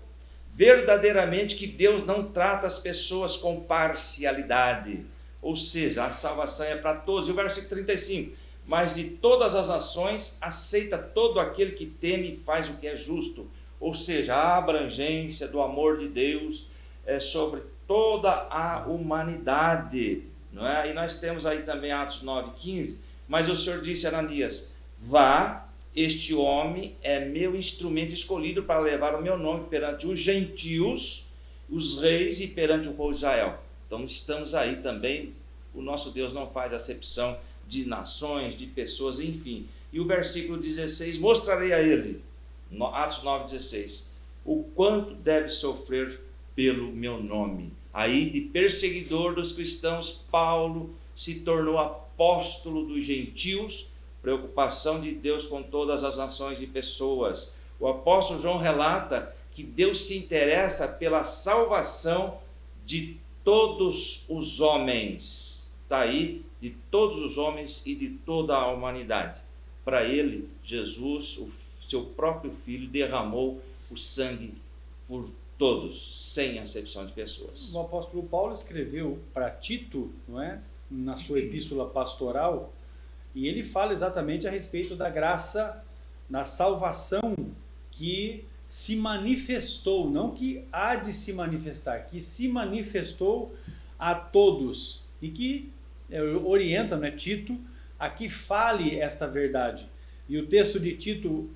verdadeiramente que Deus não trata as pessoas com parcialidade, ou seja, a salvação é para todos. E o versículo 35, mas de todas as nações aceita todo aquele que teme e faz o que é justo, ou seja, a abrangência do amor de Deus é sobre toda a humanidade, não é? E nós temos aí também Atos 9:15, mas o Senhor disse a Ananias, vá, este homem é meu instrumento escolhido para levar o meu nome perante os gentios, os reis e perante o povo de Israel. Então estamos aí também, o nosso Deus não faz acepção de nações, de pessoas, enfim. E o versículo 16, mostrarei a ele, Atos 9:16, o quanto deve sofrer pelo meu nome. Aí de perseguidor dos cristãos, Paulo se tornou apóstolo dos gentios, preocupação de Deus com todas as nações de pessoas. O apóstolo João relata que Deus se interessa pela salvação de todos os homens. Está aí, de todos os homens e de toda a humanidade. Para ele, Jesus, o seu próprio Filho, derramou o sangue por todos, sem acepção de pessoas. O apóstolo Paulo escreveu para Tito, não é? Na sua epístola pastoral, e ele fala exatamente a respeito da graça, da salvação que se manifestou, não que há de se manifestar, que se manifestou a todos, e que orienta, né, Tito a que fale esta verdade. E o texto de Tito,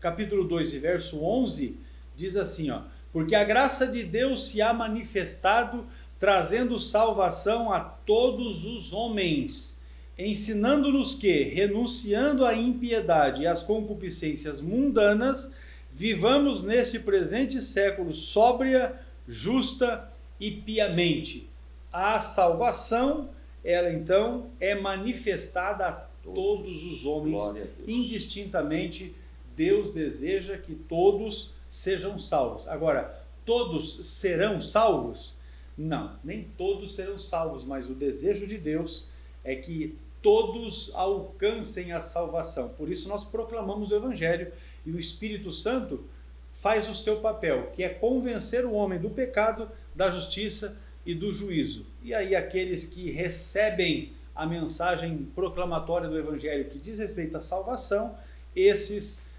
capítulo 2, verso 11, diz assim, ó, porque a graça de Deus se há manifestado, trazendo salvação a todos os homens, ensinando-nos que, renunciando à impiedade e às concupiscências mundanas, vivamos neste presente século sóbria, justa e piamente. A salvação, ela então é manifestada a todos os homens, indistintamente. Deus deseja que todos sejam salvos. Agora, todos serão salvos? Não, nem todos serão salvos, mas o desejo de Deus é que todos alcancem a salvação. Por isso nós proclamamos o Evangelho e o Espírito Santo faz o seu papel, que é convencer o homem do pecado, da justiça e do juízo. E aí aqueles que recebem a mensagem proclamatória do Evangelho que diz respeito à salvação, esses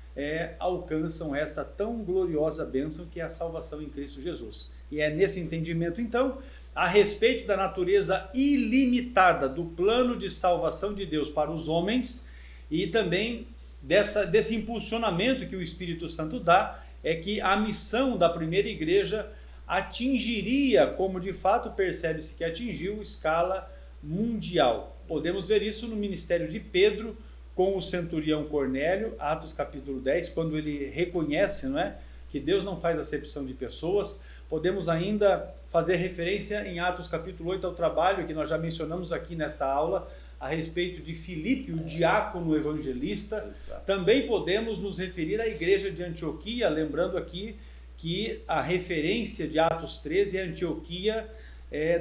alcançam esta tão gloriosa bênção que é a salvação em Cristo Jesus. E é nesse entendimento, então, a respeito da natureza ilimitada do plano de salvação de Deus para os homens e também desse impulsionamento que o Espírito Santo dá, é que a missão da primeira igreja atingiria, como de fato percebe-se que atingiu, escala mundial. Podemos ver isso no ministério de Pedro com o centurião Cornélio, Atos capítulo 10, quando ele reconhece, não é, que Deus não faz acepção de pessoas. Podemos ainda fazer referência em Atos capítulo 8 ao trabalho que nós já mencionamos aqui nesta aula, a respeito de Filipe, o diácono evangelista. Exato. Também podemos nos referir à igreja de Antioquia, lembrando aqui que a referência de Atos 13 é Antioquia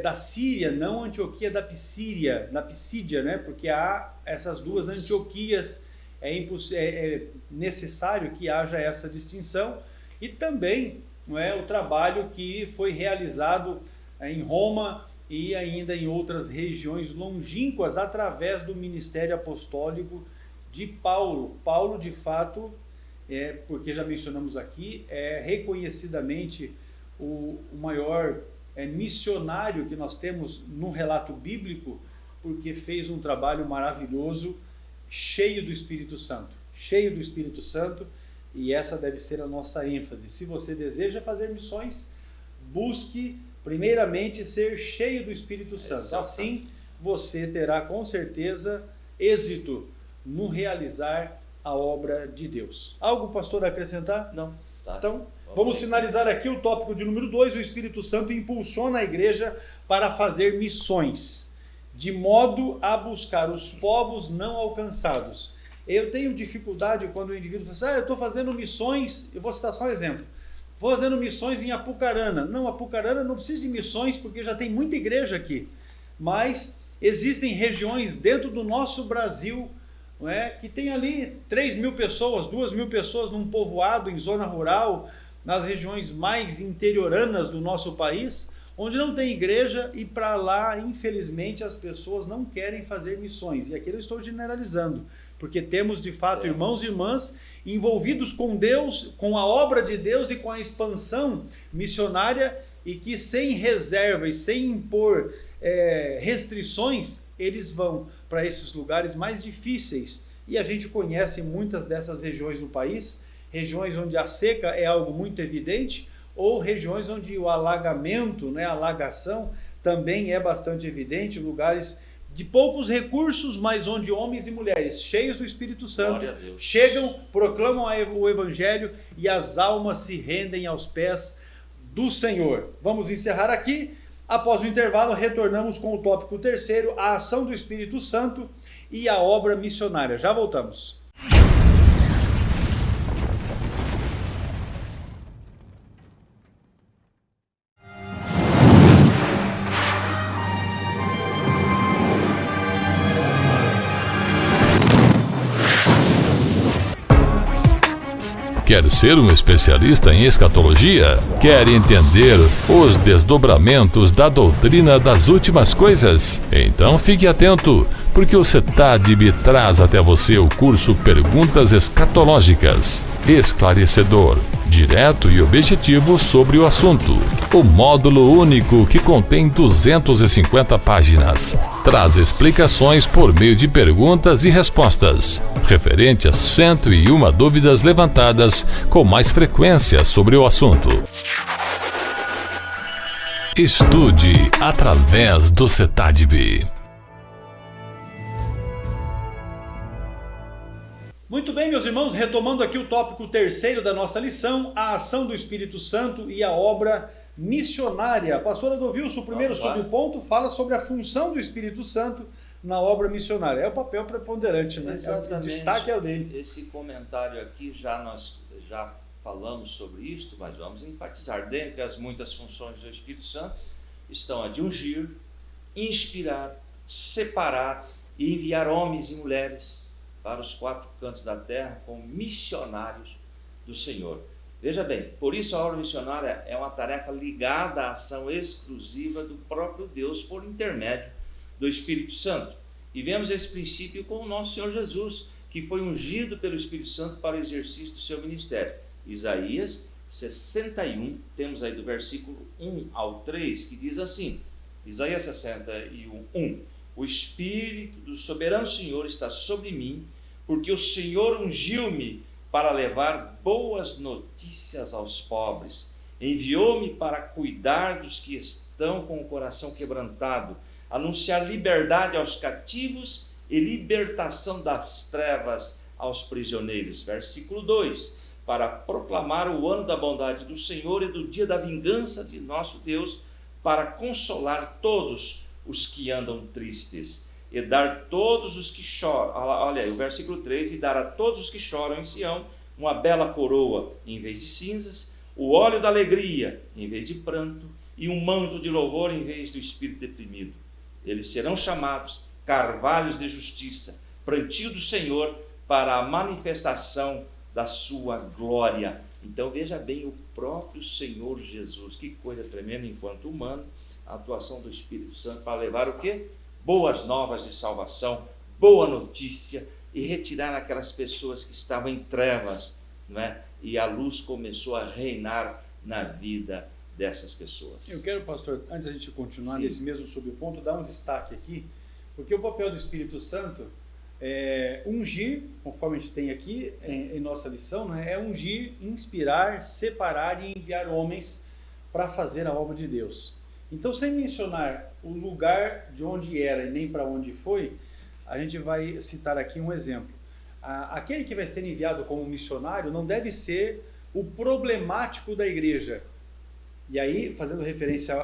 da Síria, não Antioquia da Pisídia, né? Porque há essas duas Antioquias, é necessário que haja essa distinção. E também o trabalho que foi realizado em Roma e ainda em outras regiões longínquas através do ministério apostólico de Paulo. Paulo, de fato, porque já mencionamos aqui, é reconhecidamente o maior missionário que nós temos no relato bíblico, porque fez um trabalho maravilhoso, cheio do Espírito Santo, e essa deve ser a nossa ênfase. Se você deseja fazer missões, busque primeiramente ser cheio do Espírito Santo. Assim você terá com certeza êxito no realizar a obra de Deus. Algo, pastor, a acrescentar? Não. Tá. Então, vamos finalizar aqui o tópico de número 2. O Espírito Santo impulsiona a igreja para fazer missões, de modo a buscar os povos não alcançados. Eu tenho dificuldade quando o indivíduo fala assim, eu estou fazendo missões, eu vou citar só um exemplo, vou fazendo missões em Apucarana. Não, Apucarana não precisa de missões porque já tem muita igreja aqui, mas existem regiões dentro do nosso Brasil, que tem ali 3.000 pessoas, 2.000 pessoas num povoado, em zona rural, nas regiões mais interioranas do nosso país, onde não tem igreja, e para lá, infelizmente, as pessoas não querem fazer missões. E aqui eu estou generalizando, porque temos de fato irmãos e irmãs envolvidos com Deus, com a obra de Deus e com a expansão missionária, e que sem reserva e sem impor restrições, eles vão para esses lugares mais difíceis. E a gente conhece muitas dessas regiões no país, regiões onde a seca é algo muito evidente, ou regiões onde o alagamento, a alagação também é bastante evidente, lugares de poucos recursos, mas onde homens e mulheres cheios do Espírito Santo chegam, proclamam o Evangelho e as almas se rendem aos pés do Senhor. Vamos encerrar aqui. Após o intervalo, retornamos com o tópico 3º, a ação do Espírito Santo e a obra missionária. Já voltamos. Quer ser um especialista em escatologia? Quer entender os desdobramentos da doutrina das últimas coisas? Então fique atento, porque o CETADIB traz até você o curso Perguntas Escatológicas, esclarecedor, direto e objetivo sobre o assunto. O módulo único, que contém 250 páginas, traz explicações por meio de perguntas e respostas, referente a 101 dúvidas levantadas com mais frequência sobre o assunto. Estude através do CETADIB. Muito bem, meus irmãos, retomando aqui o tópico 3º da nossa lição, a ação do Espírito Santo e a obra missionária. Pastor Adolvilson, o primeiro subponto fala sobre a função do Espírito Santo na obra missionária. É o papel preponderante, né? Exatamente. O destaque é o dele. Esse comentário aqui, nós já falamos sobre isto, mas vamos enfatizar. Dentre as muitas funções do Espírito Santo estão a de ungir, inspirar, separar e enviar homens e mulheres para os 4 cantos da terra como missionários do Senhor. Veja bem, por isso a obra missionária é uma tarefa ligada à ação exclusiva do próprio Deus por intermédio do Espírito Santo. E vemos esse princípio com o nosso Senhor Jesus, que foi ungido pelo Espírito Santo para o exercício do seu ministério. Isaías 61, temos aí do versículo 1 ao 3, que diz assim, Isaías 61, 1: O Espírito do soberano Senhor está sobre mim, porque o Senhor ungiu-me para levar boas notícias aos pobres. Enviou-me para cuidar dos que estão com o coração quebrantado, anunciar liberdade aos cativos e libertação das trevas aos prisioneiros. Versículo 2: para proclamar o ano da bondade do Senhor e do dia da vingança de nosso Deus, para consolar todos os que andam tristes, e dar todos os que choram, olha aí o versículo 3, e dar a todos os que choram em Sião uma bela coroa em vez de cinzas, o óleo da alegria em vez de pranto, e um manto de louvor em vez do espírito deprimido. Eles serão chamados carvalhos de justiça, plantio do Senhor, para a manifestação da sua glória. Então veja bem, o próprio Senhor Jesus, que coisa tremenda enquanto humano, a atuação do Espírito Santo para levar o quê? Boas novas de salvação, boa notícia, e retirar aquelas pessoas que estavam em trevas, não é? E a luz começou a reinar na vida dessas pessoas. Eu quero, pastor, antes da gente continuar nesse mesmo subponto, dar um destaque aqui, porque o papel do Espírito Santo é ungir, conforme a gente tem aqui em nossa lição, né? É ungir, inspirar, separar e enviar homens para fazer a obra de Deus. Então, sem mencionar o lugar de onde era e nem para onde foi, a gente vai citar aqui um exemplo. Aquele que vai ser enviado como missionário não deve ser o problemático da igreja. E aí, fazendo referência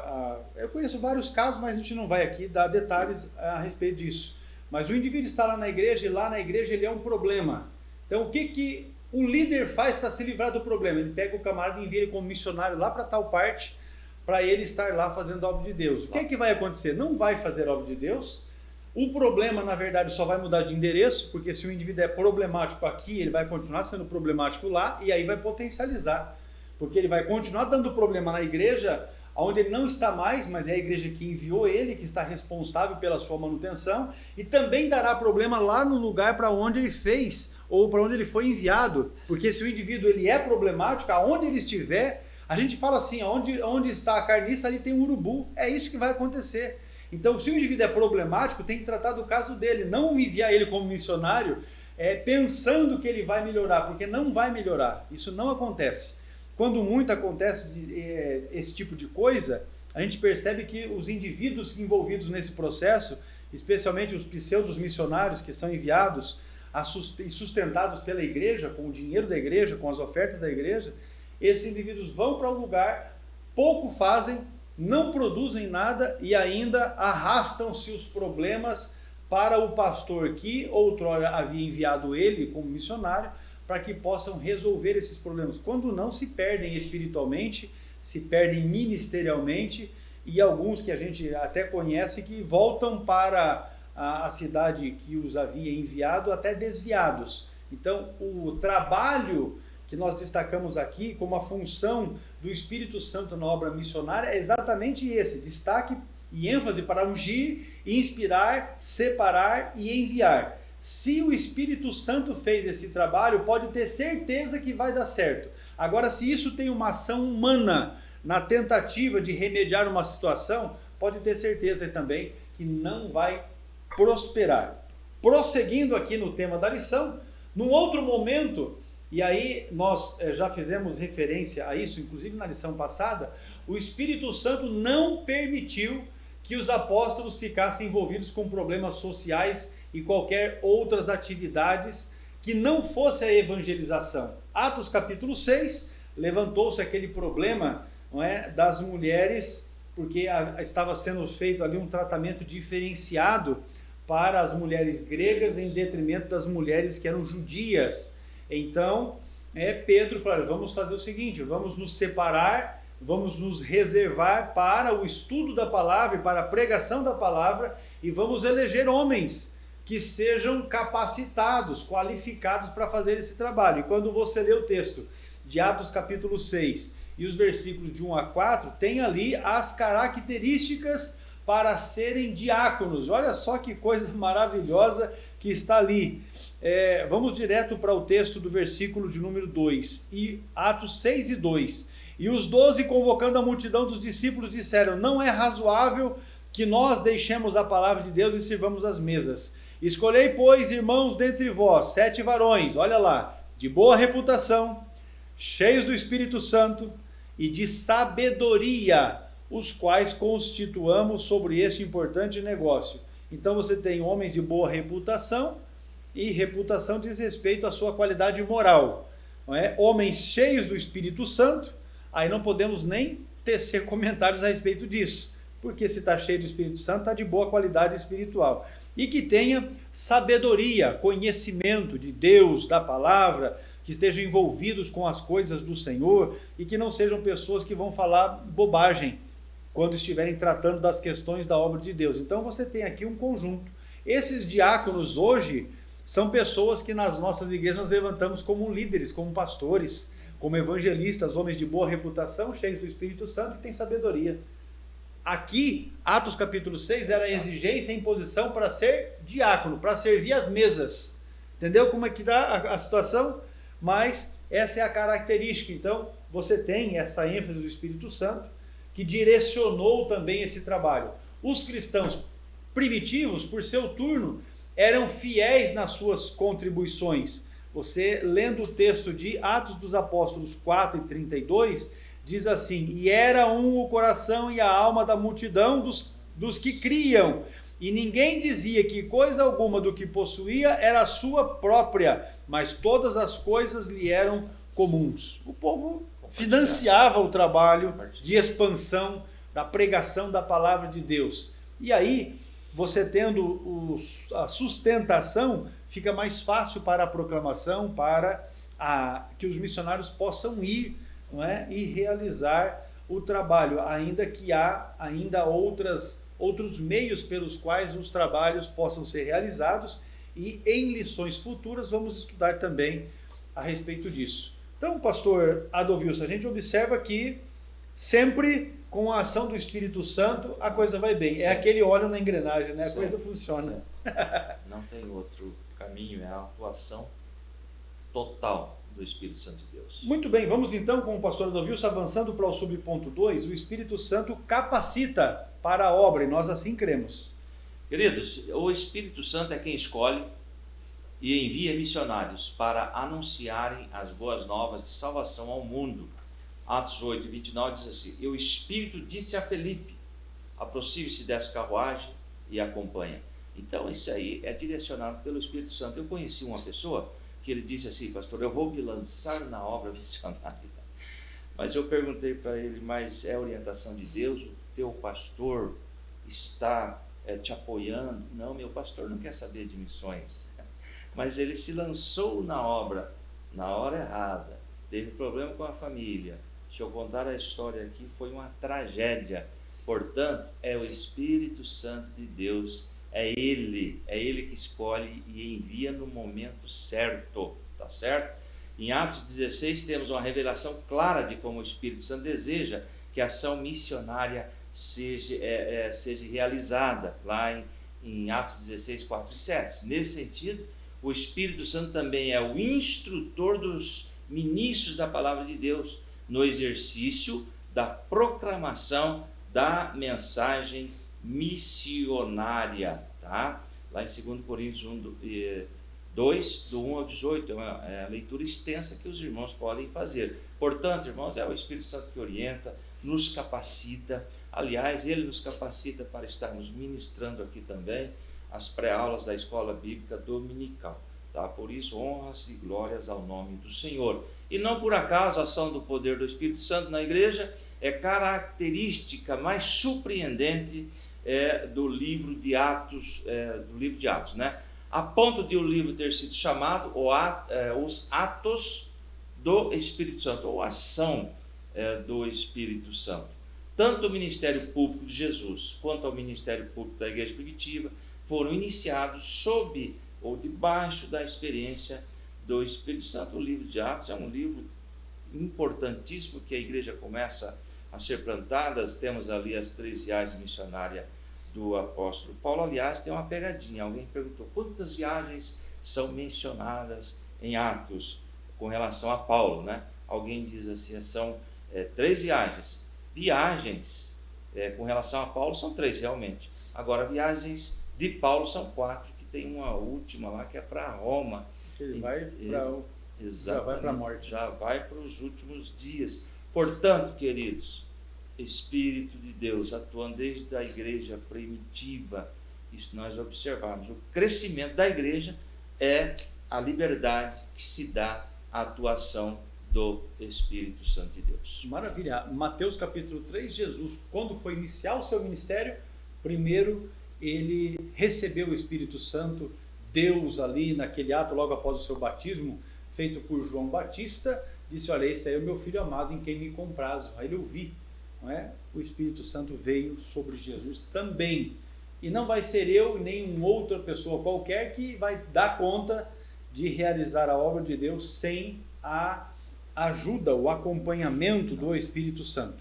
eu conheço vários casos, mas a gente não vai aqui dar detalhes a respeito disso. Mas o indivíduo está lá na igreja, e lá na igreja ele é um problema. Então, o que o líder faz para se livrar do problema? Ele pega o camarada e envia ele como missionário lá para tal parte, para ele estar lá fazendo a obra de Deus. O que vai acontecer? Não vai fazer a obra de Deus. O problema, na verdade, só vai mudar de endereço, porque se o indivíduo é problemático aqui, ele vai continuar sendo problemático lá, e aí vai potencializar porque ele vai continuar dando problema na igreja onde ele não está mais, mas é a igreja que enviou ele, que está responsável pela sua manutenção, e também dará problema lá no lugar para onde ele fez, ou para onde ele foi enviado, porque se o indivíduo ele é problemático, aonde ele estiver, a gente fala assim, onde está a carniça, ali tem um urubu, é isso que vai acontecer. Então, se o indivíduo é problemático, tem que tratar do caso dele, não enviar ele como missionário, pensando que ele vai melhorar, porque não vai melhorar, isso não acontece. Quando muito acontece esse tipo de coisa, a gente percebe que os indivíduos envolvidos nesse processo, especialmente os pseudos missionários que são enviados e sustentados pela igreja, com o dinheiro da igreja, com as ofertas da igreja, esses indivíduos vão para um lugar, pouco fazem, não produzem nada e ainda arrastam-se os problemas para o pastor que outrora havia enviado ele como missionário, para que possam resolver esses problemas. Quando não, se perdem espiritualmente, se perdem ministerialmente, e alguns que a gente até conhece que voltam para a cidade que os havia enviado até desviados. Então, o trabalho que nós destacamos aqui como a função do Espírito Santo na obra missionária é exatamente esse, destaque e ênfase para ungir, inspirar, separar e enviar. Se o Espírito Santo fez esse trabalho, pode ter certeza que vai dar certo. Agora, se isso tem uma ação humana na tentativa de remediar uma situação, pode ter certeza também que não vai prosperar. Prosseguindo aqui no tema da lição, num outro momento, e aí nós já fizemos referência a isso, inclusive na lição passada, o Espírito Santo não permitiu que os apóstolos ficassem envolvidos com problemas sociais e qualquer outras atividades que não fosse a evangelização. Atos capítulo 6, levantou-se aquele problema, não é, das mulheres, porque estava sendo feito ali um tratamento diferenciado para as mulheres gregas em detrimento das mulheres que eram judias. Então, Pedro falou, vamos fazer o seguinte, vamos nos separar, vamos nos reservar para o estudo da palavra e para a pregação da palavra e vamos eleger homens que sejam capacitados, qualificados para fazer esse trabalho. E quando você lê o texto de Atos capítulo 6 e os versículos de 1 a 4, tem ali as características para serem diáconos. Olha só que coisa maravilhosa que está ali. Vamos direto para o texto do versículo de número 2, e Atos 6 e 2. E os 12, convocando a multidão dos discípulos, disseram, não é razoável que nós deixemos a palavra de Deus e sirvamos as mesas. Escolhei, pois, irmãos, dentre vós, 7 varões, olha lá, de boa reputação, cheios do Espírito Santo e de sabedoria, os quais constituamos sobre este importante negócio. Então você tem homens de boa reputação, e reputação diz respeito à sua qualidade moral. Não é? Homens cheios do Espírito Santo, aí não podemos nem tecer comentários a respeito disso, porque se está cheio do Espírito Santo, está de boa qualidade espiritual. E que tenha sabedoria, conhecimento de Deus, da palavra, que estejam envolvidos com as coisas do Senhor e que não sejam pessoas que vão falar bobagem quando estiverem tratando das questões da obra de Deus. Então você tem aqui um conjunto. Esses diáconos hoje são pessoas que nas nossas igrejas nós levantamos como líderes, como pastores, como evangelistas, homens de boa reputação, cheios do Espírito Santo e têm sabedoria. Aqui, Atos capítulo 6 era a exigência e imposição para ser diácono, para servir as mesas. Entendeu como é que dá a situação? Mas essa é a característica. Então, você tem essa ênfase do Espírito Santo, que direcionou também esse trabalho. Os cristãos primitivos, por seu turno, eram fiéis nas suas contribuições. Você, lendo o texto de Atos dos Apóstolos 4 e 32, diz assim, e era um o coração e a alma da multidão dos que criam, e ninguém dizia que coisa alguma do que possuía era sua própria, mas todas as coisas lhe eram comuns. O povo financiava o trabalho de expansão da pregação da palavra de Deus. E aí, você tendo a sustentação, fica mais fácil para a proclamação, para que os missionários possam ir, não é? E realizar o trabalho, ainda que há ainda outros meios pelos quais os trabalhos possam ser realizados, e em lições futuras vamos estudar também a respeito disso. Então, pastor Adolvilson, a gente observa que sempre com a ação do Espírito Santo a coisa vai bem. Sim. É aquele óleo na engrenagem, né? A coisa funciona. Não tem outro caminho, é a atuação total do Espírito Santo de Deus. Muito bem, vamos então com o pastor Adolvilson avançando para o subponto 2, o Espírito Santo capacita para a obra, e nós assim cremos. Queridos, o Espírito Santo é quem escolhe e envia missionários para anunciarem as boas novas de salvação ao mundo. Atos 8, 29 diz assim: e o Espírito disse a Felipe, aproxime-se dessa carruagem e acompanha. Então isso aí é direcionado pelo Espírito Santo. Eu conheci uma pessoa que ele disse assim: pastor, eu vou me lançar na obra missionária. Mas eu perguntei para ele: mas é orientação de Deus? O teu pastor está te apoiando? Não, meu pastor não quer saber de missões. Mas ele se lançou na obra na hora errada, teve problema com a família. Deixa eu contar a história aqui, foi uma tragédia. Portanto, é o Espírito Santo de Deus, é Ele que escolhe e envia no momento certo, tá certo? Em Atos 16 temos uma revelação clara de como o Espírito Santo deseja que a ação missionária seja realizada, lá em Atos 16, 4 e 7. Nesse sentido, o Espírito Santo também é o instrutor dos ministros da palavra de Deus no exercício da proclamação da mensagem missionária, tá? Lá em 2 Coríntios 2, do 1 ao 18, é uma leitura extensa que os irmãos podem fazer. Portanto, irmãos, é o Espírito Santo que orienta, nos capacita. Aliás, ele nos capacita para estarmos ministrando aqui também as pré-aulas da escola bíblica dominical, tá? Por isso, honras e glórias ao nome do Senhor. E não por acaso a ação do poder do Espírito Santo na igreja é característica mais surpreendente do livro de Atos, né? A ponto de o livro ter sido chamado os Atos do Espírito Santo, ou ação do Espírito Santo. Tanto o ministério público de Jesus quanto o ministério público da igreja primitiva foram iniciados sob ou debaixo da experiência do Espírito Santo. O livro de Atos é um livro importantíssimo que a igreja começa a ser plantada. Temos ali as 3 viagens missionárias do apóstolo Paulo. Aliás, tem uma pegadinha. Alguém perguntou quantas viagens são mencionadas em Atos com relação a Paulo, né? Alguém diz assim, são 3 viagens. Viagens com relação a Paulo são 3 realmente. Agora, viagens de Paulo são 4, que tem uma última lá que é para Roma. Ele vai para já vai para a morte. Já vai para os últimos dias. Portanto, queridos, Espírito de Deus atuando desde a igreja primitiva, isso nós observamos. O crescimento da igreja é a liberdade que se dá à atuação do Espírito Santo de Deus. Maravilha. Mateus capítulo 3, Jesus, quando foi iniciar o seu ministério, primeiro ele recebeu o Espírito Santo. Deus ali naquele ato, logo após o seu batismo, feito por João Batista, disse: olha, esse aí é o meu filho amado em quem me comprazo. Aí ele ouviu, não é? O Espírito Santo veio sobre Jesus também. E não vai ser eu nem uma outra pessoa qualquer que vai dar conta de realizar a obra de Deus sem a ajuda, o acompanhamento do Espírito Santo.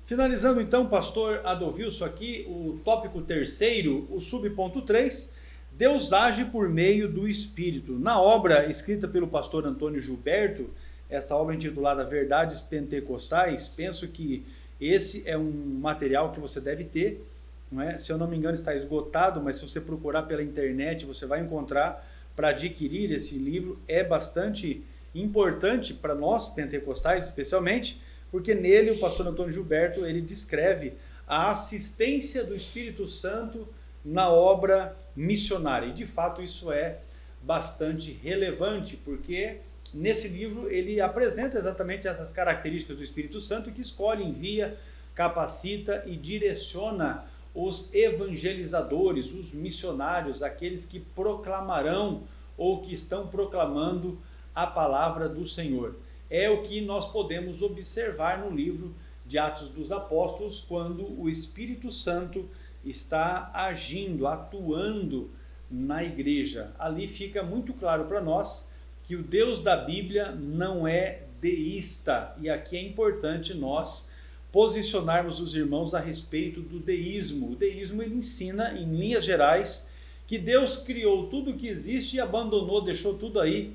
Finalizando então, pastor Adolvilson, aqui o tópico 3º, o subponto 3, Deus age por meio do Espírito. Na obra escrita pelo pastor Antônio Gilberto, esta obra intitulada Verdades Pentecostais, penso que esse é um material que você deve ter, não é? Se eu não me engano está esgotado, mas se você procurar pela internet você vai encontrar para adquirir esse livro. É bastante importante para nós pentecostais especialmente, porque nele o pastor Antônio Gilberto ele descreve a assistência do Espírito Santo na obra missionária. E de fato isso é bastante relevante, porque nesse livro ele apresenta exatamente essas características do Espírito Santo, que escolhe, envia, capacita e direciona os evangelizadores, os missionários, aqueles que proclamarão ou que estão proclamando a palavra do Senhor. É o que nós podemos observar no livro de Atos dos Apóstolos, quando o Espírito Santo está agindo, atuando na igreja. Ali fica muito claro para nós que o Deus da Bíblia não é deísta. E aqui é importante nós posicionarmos os irmãos a respeito do deísmo. O deísmo, ele ensina, em linhas gerais, que Deus criou tudo que existe e abandonou, deixou tudo aí,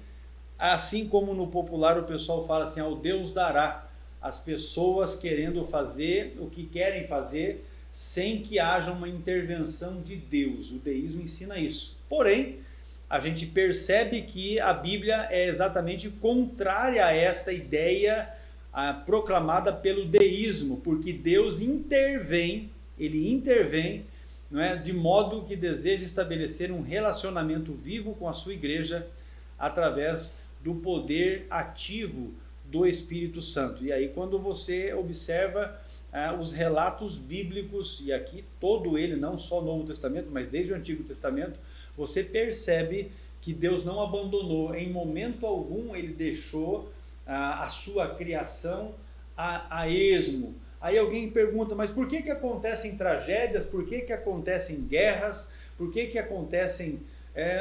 assim como no popular o pessoal fala assim, ao Deus dará. As pessoas querendo fazer o que querem fazer sem que haja uma intervenção de Deus. O deísmo ensina isso. Porém, a gente percebe que a Bíblia é exatamente contrária a essa ideia proclamada pelo deísmo, porque Deus intervém, ele intervém, não é, de modo que deseja estabelecer um relacionamento vivo com a sua igreja através do poder ativo do Espírito Santo. E aí, quando você observa os relatos bíblicos, e aqui todo ele, não só o Novo Testamento, mas desde o Antigo Testamento, você percebe que Deus não abandonou, em momento algum ele deixou a sua criação a esmo. Aí alguém pergunta, mas por que acontecem tragédias, por que acontecem guerras, por que acontecem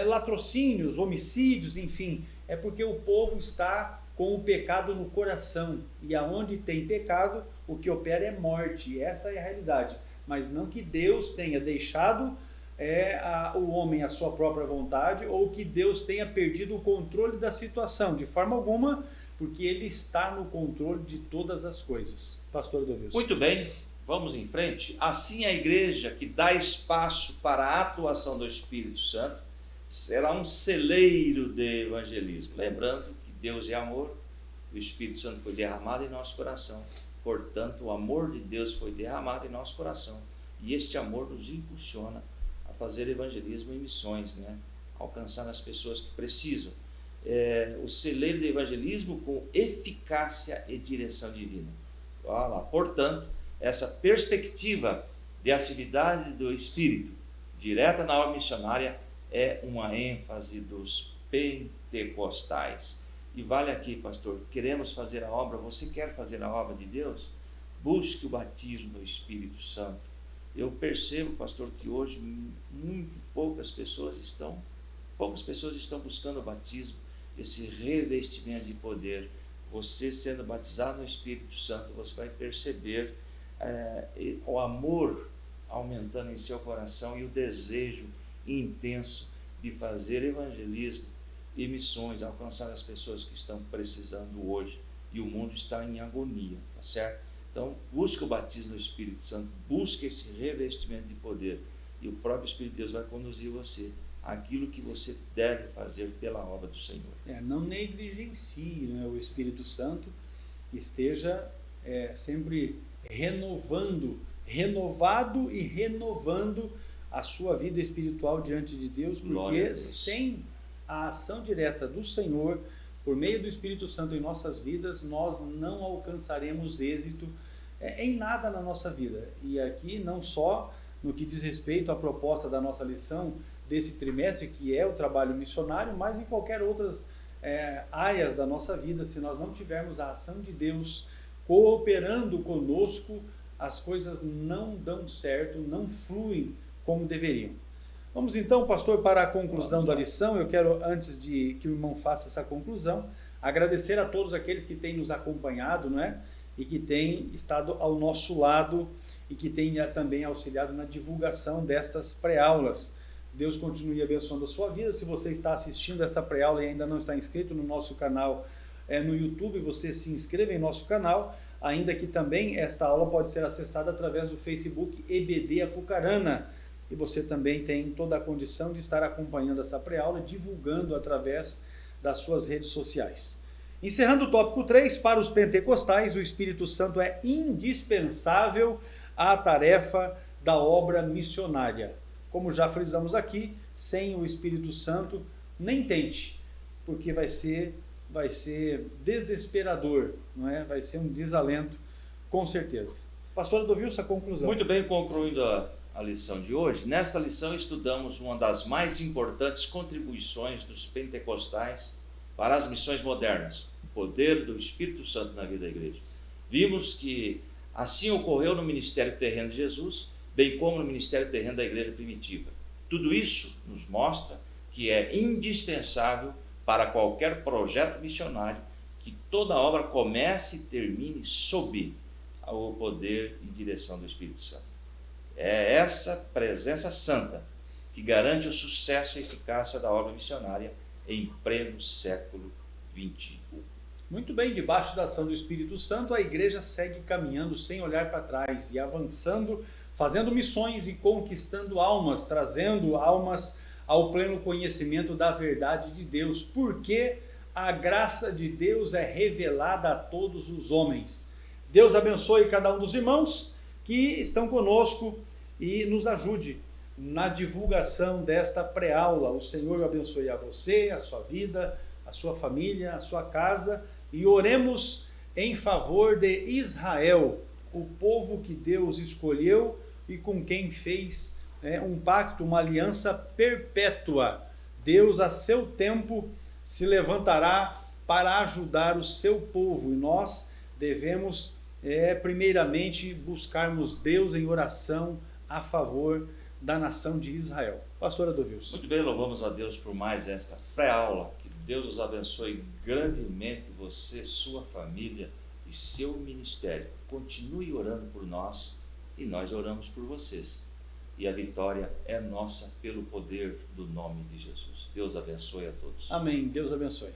latrocínios, homicídios, enfim? É porque o povo está com o pecado no coração, e aonde tem pecado, o que opera é morte. Essa é a realidade, mas não que Deus tenha deixado o homem à sua própria vontade, ou que Deus tenha perdido o controle da situação, de forma alguma, porque ele está no controle de todas as coisas. Pastor Dovilson. Muito bem, vamos em frente. Assim, a igreja que dá espaço para a atuação do Espírito Santo será um celeiro de evangelismo. Lembrando que Deus é amor, o Espírito Santo foi derramado em nosso coração, portanto, o amor de Deus foi derramado em nosso coração, e este amor nos impulsiona a fazer evangelismo e missões, né? Alcançar as pessoas que precisam. O celeiro de evangelismo com eficácia e direção divina. Olha lá. Portanto, essa perspectiva de atividade do Espírito direta na obra missionária é uma ênfase dos pentecostais. E vale aqui, pastor, queremos fazer a obra, você quer fazer a obra de Deus? Busque o batismo do Espírito Santo. Eu percebo, pastor, que hoje poucas pessoas estão buscando o batismo, esse revestimento de poder. Você sendo batizado no Espírito Santo, você vai perceber o amor aumentando em seu coração e o desejo intenso de fazer evangelismo e missões, alcançar as pessoas que estão precisando hoje, e o mundo está em agonia, tá certo? Então, busque o batismo no Espírito Santo, busque esse revestimento de poder, e o próprio Espírito de Deus vai conduzir você àquilo que você deve fazer pela obra do Senhor. Não negligencie, né, o Espírito Santo, esteja sempre renovado e renovando a sua vida espiritual diante de Deus, porque sem a ação direta do Senhor, por meio do Espírito Santo em nossas vidas, nós não alcançaremos êxito em nada na nossa vida. E aqui não só no que diz respeito à proposta da nossa lição desse trimestre, que é o trabalho missionário, mas em qualquer outras áreas da nossa vida, se nós não tivermos a ação de Deus cooperando conosco, as coisas não dão certo, não fluem como deveriam. Vamos então, pastor, para a conclusão da lição. Eu quero, antes de que o irmão faça essa conclusão, agradecer a todos aqueles que têm nos acompanhado, não é? E que têm estado ao nosso lado e que têm também auxiliado na divulgação destas pré-aulas. Deus continue abençoando a sua vida. Se você está assistindo essa pré-aula e ainda não está inscrito no nosso canal no YouTube, você se inscreva em nosso canal, ainda que também esta aula pode ser acessada através do Facebook EBD Apucarana. E você também tem toda a condição de estar acompanhando essa pré-aula, divulgando através das suas redes sociais. Encerrando o tópico 3, para os pentecostais, o Espírito Santo é indispensável à tarefa da obra missionária. Como já frisamos aqui, sem o Espírito Santo, nem tente, porque vai ser desesperador, não é? Vai ser um desalento, com certeza. Pastor Dovilson, a conclusão. Muito bem, concluindo a lição de hoje. Nesta lição estudamos uma das mais importantes contribuições dos pentecostais para as missões modernas, o poder do Espírito Santo na vida da igreja. Vimos que assim ocorreu no ministério terreno de Jesus, bem como no ministério terreno da igreja primitiva. Tudo isso nos mostra que é indispensável para qualquer projeto missionário que toda obra comece e termine sob o poder e direção do Espírito Santo. É essa presença santa que garante o sucesso e eficácia da obra missionária em pleno século XXI. Muito bem, debaixo da ação do Espírito Santo, a igreja segue caminhando sem olhar para trás e avançando, fazendo missões e conquistando almas, trazendo almas ao pleno conhecimento da verdade de Deus, porque a graça de Deus é revelada a todos os homens. Deus abençoe cada um dos irmãos que estão conosco e nos ajude na divulgação desta pré-aula. O Senhor abençoe a você, a sua vida, a sua família, a sua casa, e oremos em favor de Israel, o povo que Deus escolheu e com quem fez um pacto, uma aliança perpétua. Deus, a seu tempo, se levantará para ajudar o seu povo, e nós devemos, primeiramente, buscarmos Deus em oração a favor da nação de Israel. Pastor Adilson. Muito bem, louvamos a Deus por mais esta pré-aula. Que Deus os abençoe grandemente, você, sua família e seu ministério. Continue orando por nós e nós oramos por vocês. E a vitória é nossa pelo poder do nome de Jesus. Deus abençoe a todos. Amém. Deus abençoe.